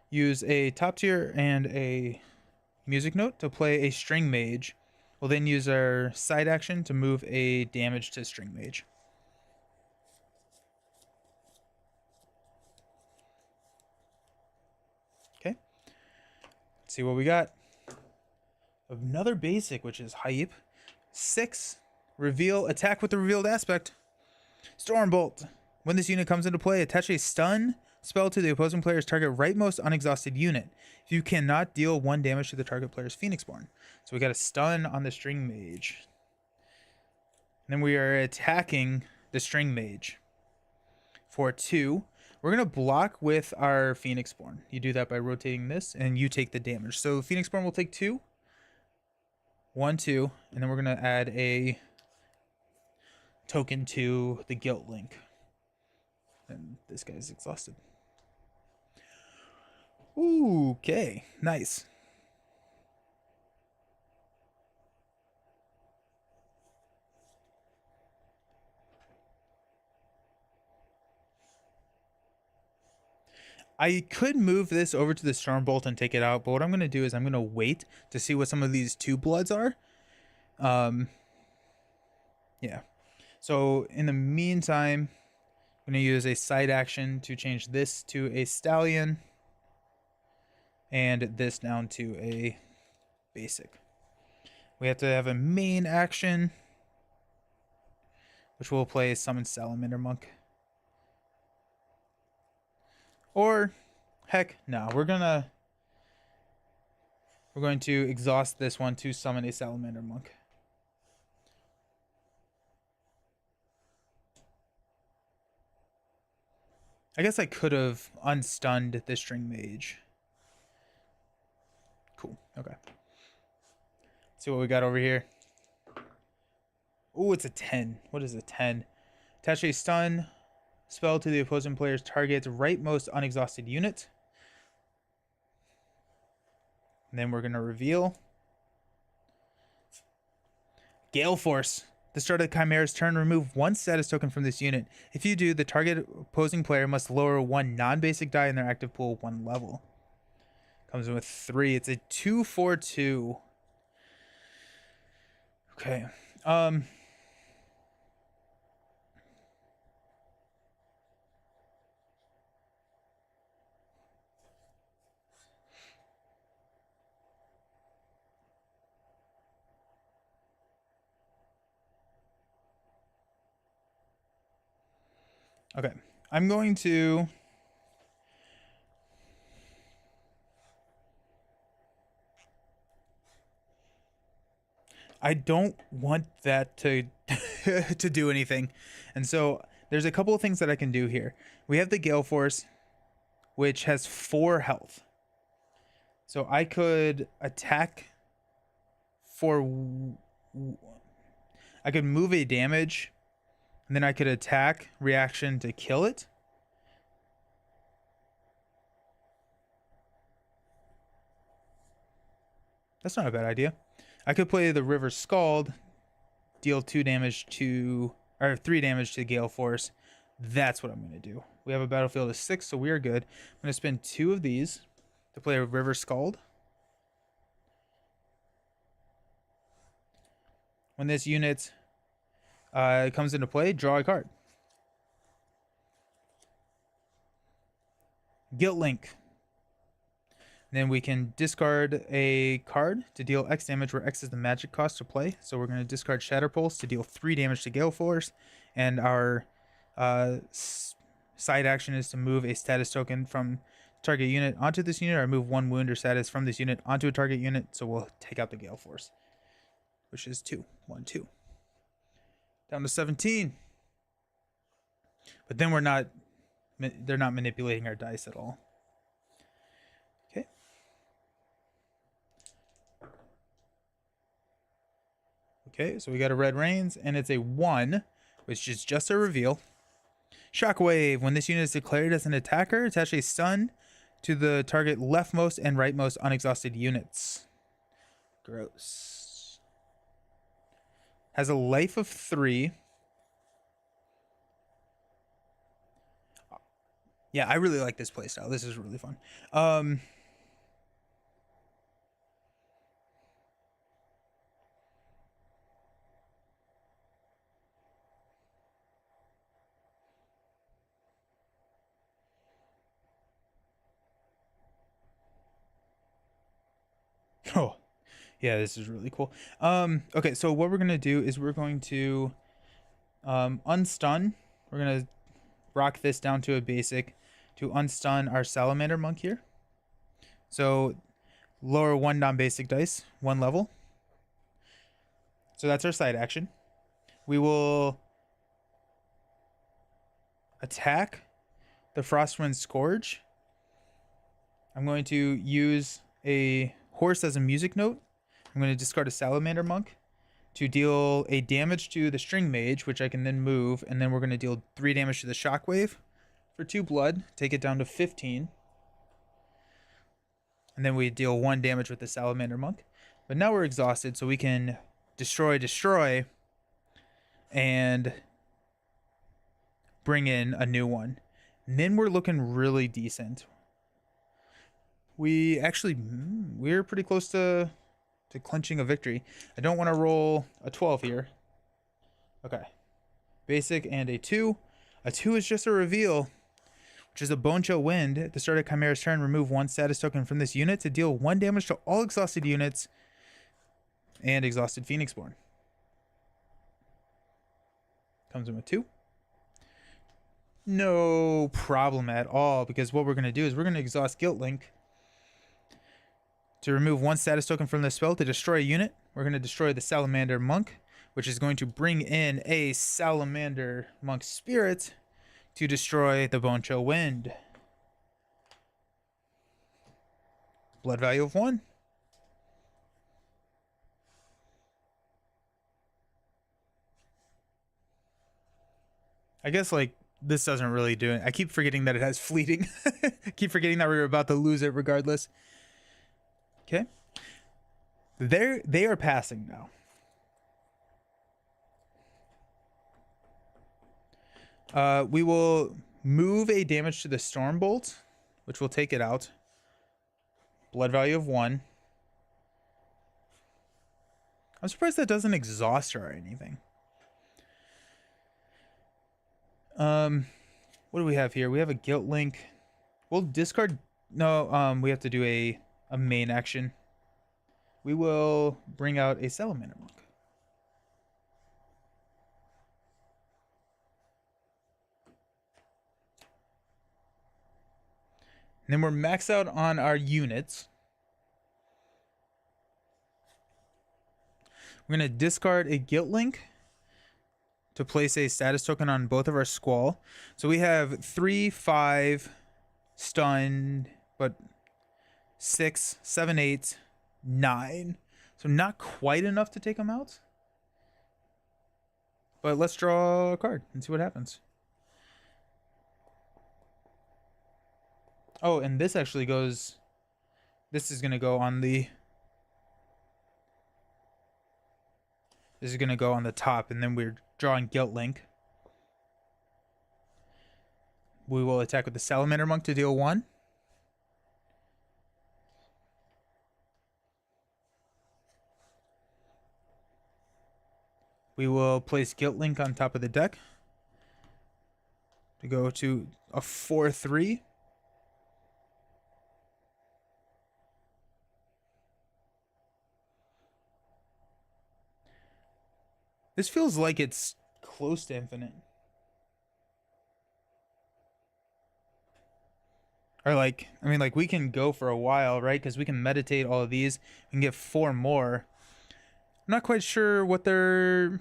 use a top tier and a music note to play a String Mage. We'll then use our side action to move a damage to String Mage. Okay. Let's see what we got. Another basic, which is hype. 6. Reveal. Attack with the revealed aspect. Stormbolt. When this unit comes into play, attach a stun spell to the opposing player's target rightmost unexhausted unit. If you cannot deal 1 damage to the target player's Phoenixborn. So we got a stun on the String Mage. And then we are attacking the String Mage for 2. We're going to block with our Phoenixborn. You do that by rotating this, and you take the damage. So Phoenixborn will take 2. 1, 2. And then we're going to add a token to the Guilt Link. And this guy's exhausted. Ooh, okay, nice. I could move this over to the Stormbolt and take it out, but what I'm going to do is I'm going to wait to see what some of these 2 bloods are. Yeah. So in the meantime, I'm going to use a side action to change this to a Stallion. and this down to a basic. We have to have a main action, which will play Summon Salamander Monk. Or, heck, no, we're going to exhaust this one to summon a Salamander Monk. I guess I could have unstunned the String Mage. Cool. Okay. Let's see what we got over here. Oh, it's a 10. What is a 10? Attach a stun spell to the opposing player's target's rightmost unexhausted unit. And then we're going to reveal Gale Force. The start of the Chimera's turn, remove one status token from this unit. If you do, the target opposing player must lower one non-basic die in their active pool 1 level. Comes in with 3. It's a 2/4/2. Okay. Okay. I'm going to I don't want that to to do anything. And so there's a couple of things that I can do here. We have the Gale Force, which has 4 health. So I could attack for... I could move a damage, and then I could attack reaction to kill it. That's not a bad idea. I could play the River Scald, deal 2 damage to, or 3 damage to Gale Force. That's what I'm going to do. We have a battlefield of 6, so we are good. I'm going to spend 2 of these to play a River Scald. When this unit comes into play, draw a card. Guilt Link. Then we can discard a card to deal X damage, where X is the magic cost to play. So we're going to discard Shatter Pulse to deal 3 damage to Gale Force. And our side action is to move a status token from target unit onto this unit, or move 1 wound or status from this unit onto a target unit. So we'll take out the Gale Force, which is 2. 1, 2. Down to 17. But then they're not manipulating our dice at all. Okay. Okay, so we got a Red Rains, and it's a 1, which is just a reveal. Shockwave. When this unit is declared as an attacker, attach a stun to the target leftmost and rightmost unexhausted units. Gross. Has a life of 3. Yeah, I really like this playstyle. This is really fun. Oh, yeah, this is really cool. Okay, so what we're going to do is we're going to unstun. We're going to rock this down to a basic to unstun our Salamander Monk here. So lower 1 non-basic dice, 1 level. So that's our side action. We will attack the Frostwind Scourge. I'm going to use a horse as a music note. I'm going to discard a Salamander Monk to deal a damage to the String Mage, which I can then move, and then we're going to deal 3 damage to the Shockwave for 2 blood, take it down to 15. And then we deal 1 damage with the Salamander Monk. But now we're exhausted, so we can destroy, and bring in a new one. And then we're looking really decent. We're pretty close to clinching a victory. I don't want to roll a 12 here. Okay. Basic and a 2. A 2 is just a reveal. which is a Bone Chill Wind. At the start of Chimera's turn, remove 1 status token from this unit to deal 1 damage to all exhausted units and exhausted Phoenixborn. Comes in with 2. No problem at all, because what we're going to do is we're going to exhaust Guilt Link to remove 1 status token from the spell to destroy a unit. We're going to destroy the Salamander Monk, which is going to bring in a Salamander Monk Spirit to destroy the Bone Chill Wind. Blood value of 1. I guess, like, this doesn't really do it. I keep forgetting that it has fleeting. Keep forgetting that we're about to lose it regardless. Okay. They are passing now. We will move a damage to the Stormbolt, which will take it out. Blood value of 1. I'm surprised that doesn't exhaust her or anything. What do we have here? We have a Guilt Link. We'll discard. No, we have to do a main action. We will bring out a Salamander Monk. And then we're maxed out on our units. We're going to discard a Guilt Link to place a status token on both of our Squall. So we have 3, 5, stunned, but 6, 7, 8, 9. So not quite enough to take them out. But let's draw a card and see what happens. Oh, and this actually goes... This is going to go on the... This is going to go on the top, and then we're drawing Guilt Link. We will attack with the Salamander Monk to deal 1. We will place Guilt Link on top of the deck to go to a 4/3. This feels like it's close to infinite. Or like, I mean, like we can go for a while, right? Because we can meditate all of these and get 4 more. I'm not quite sure what they're...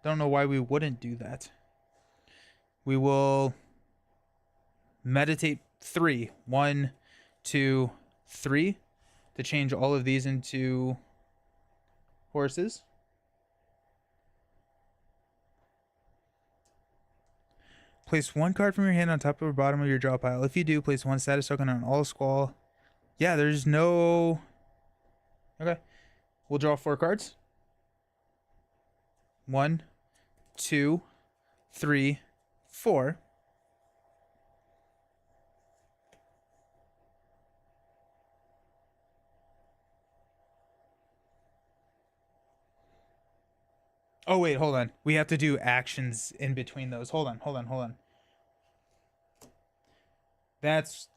Don't know why we wouldn't do that. We will meditate 3. 1, 2, 3 to change all of these into horses. Place 1 card from your hand on top or bottom of your draw pile. If you do, place 1 status token on all Squall. Yeah, there's no... Okay. We'll draw 4 cards. 1, 2, 3, 4. Oh, wait, hold on. We have to do actions in between those. Hold on. That's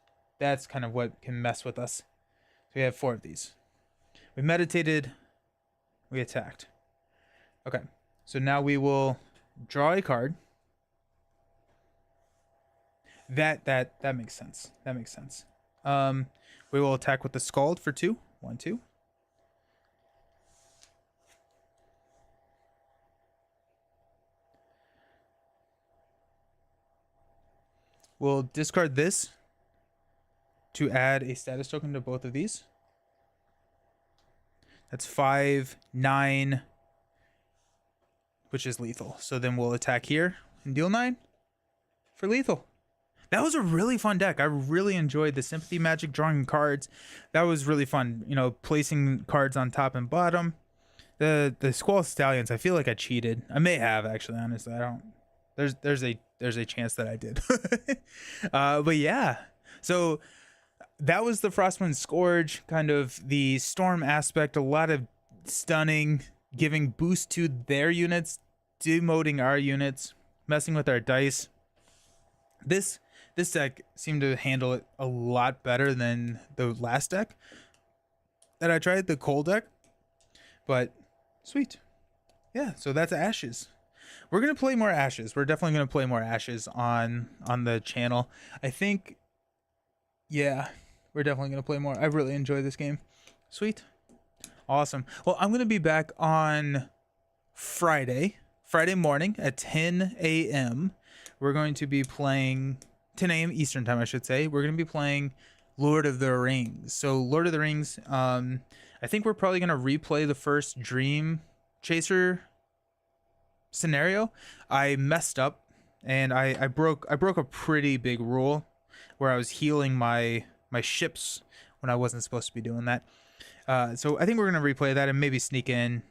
kind of what can mess with us. So we have 4 of these. We meditated. We attacked. Okay. So now we will draw a card. That makes sense. That makes sense. We will attack with the Scald for 2. 1, 2. We'll discard this to add a status token to both of these. That's 5, 9, which is lethal. So then we'll attack here and deal 9 for lethal. That was a really fun deck. I really enjoyed the Sympathy Magic drawing cards. That was really fun. You know, placing cards on top and bottom. The Squall Stallions, I feel like I cheated. I may have, actually, honestly. I don't. There's a chance that I did. But yeah. So that was the Frostwind Scourge, kind of the storm aspect, a lot of stunning, giving boost to their units, demoting our units, messing with our dice. This this deck seemed to handle it a lot better than the last deck that I tried, the cold deck. But sweet. Yeah, so that's Ashes. We're gonna play more Ashes. We're definitely gonna play more Ashes on the channel. I think, yeah, we're definitely gonna play more. I really enjoy this game. Sweet. Awesome. Well, I'm gonna be back on Friday morning at 10 a.m. We're going to be playing 10 a.m. Eastern time, I should say. We're going to be playing Lord of the Rings. So Lord of the Rings, I think we're probably going to replay the first Dream Chaser scenario. I messed up and I broke a pretty big rule where I was healing my ships when I wasn't supposed to be doing that. So I think we're going to replay that and maybe sneak in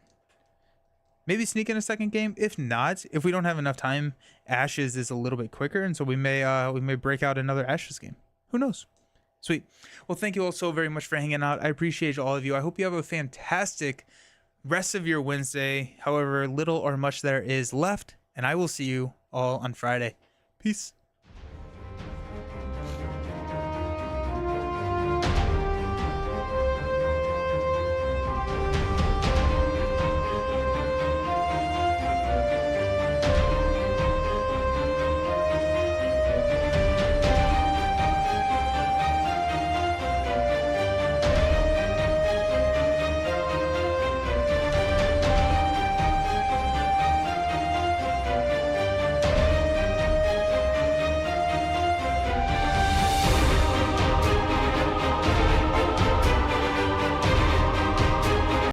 a second game. If not, if we don't have enough time, Ashes is a little bit quicker, and so we may break out another Ashes game. Who knows? Sweet. Well, thank you all so very much for hanging out. I appreciate all of you. I hope you have a fantastic rest of your Wednesday, however little or much there is left, and I will see you all on Friday. Peace.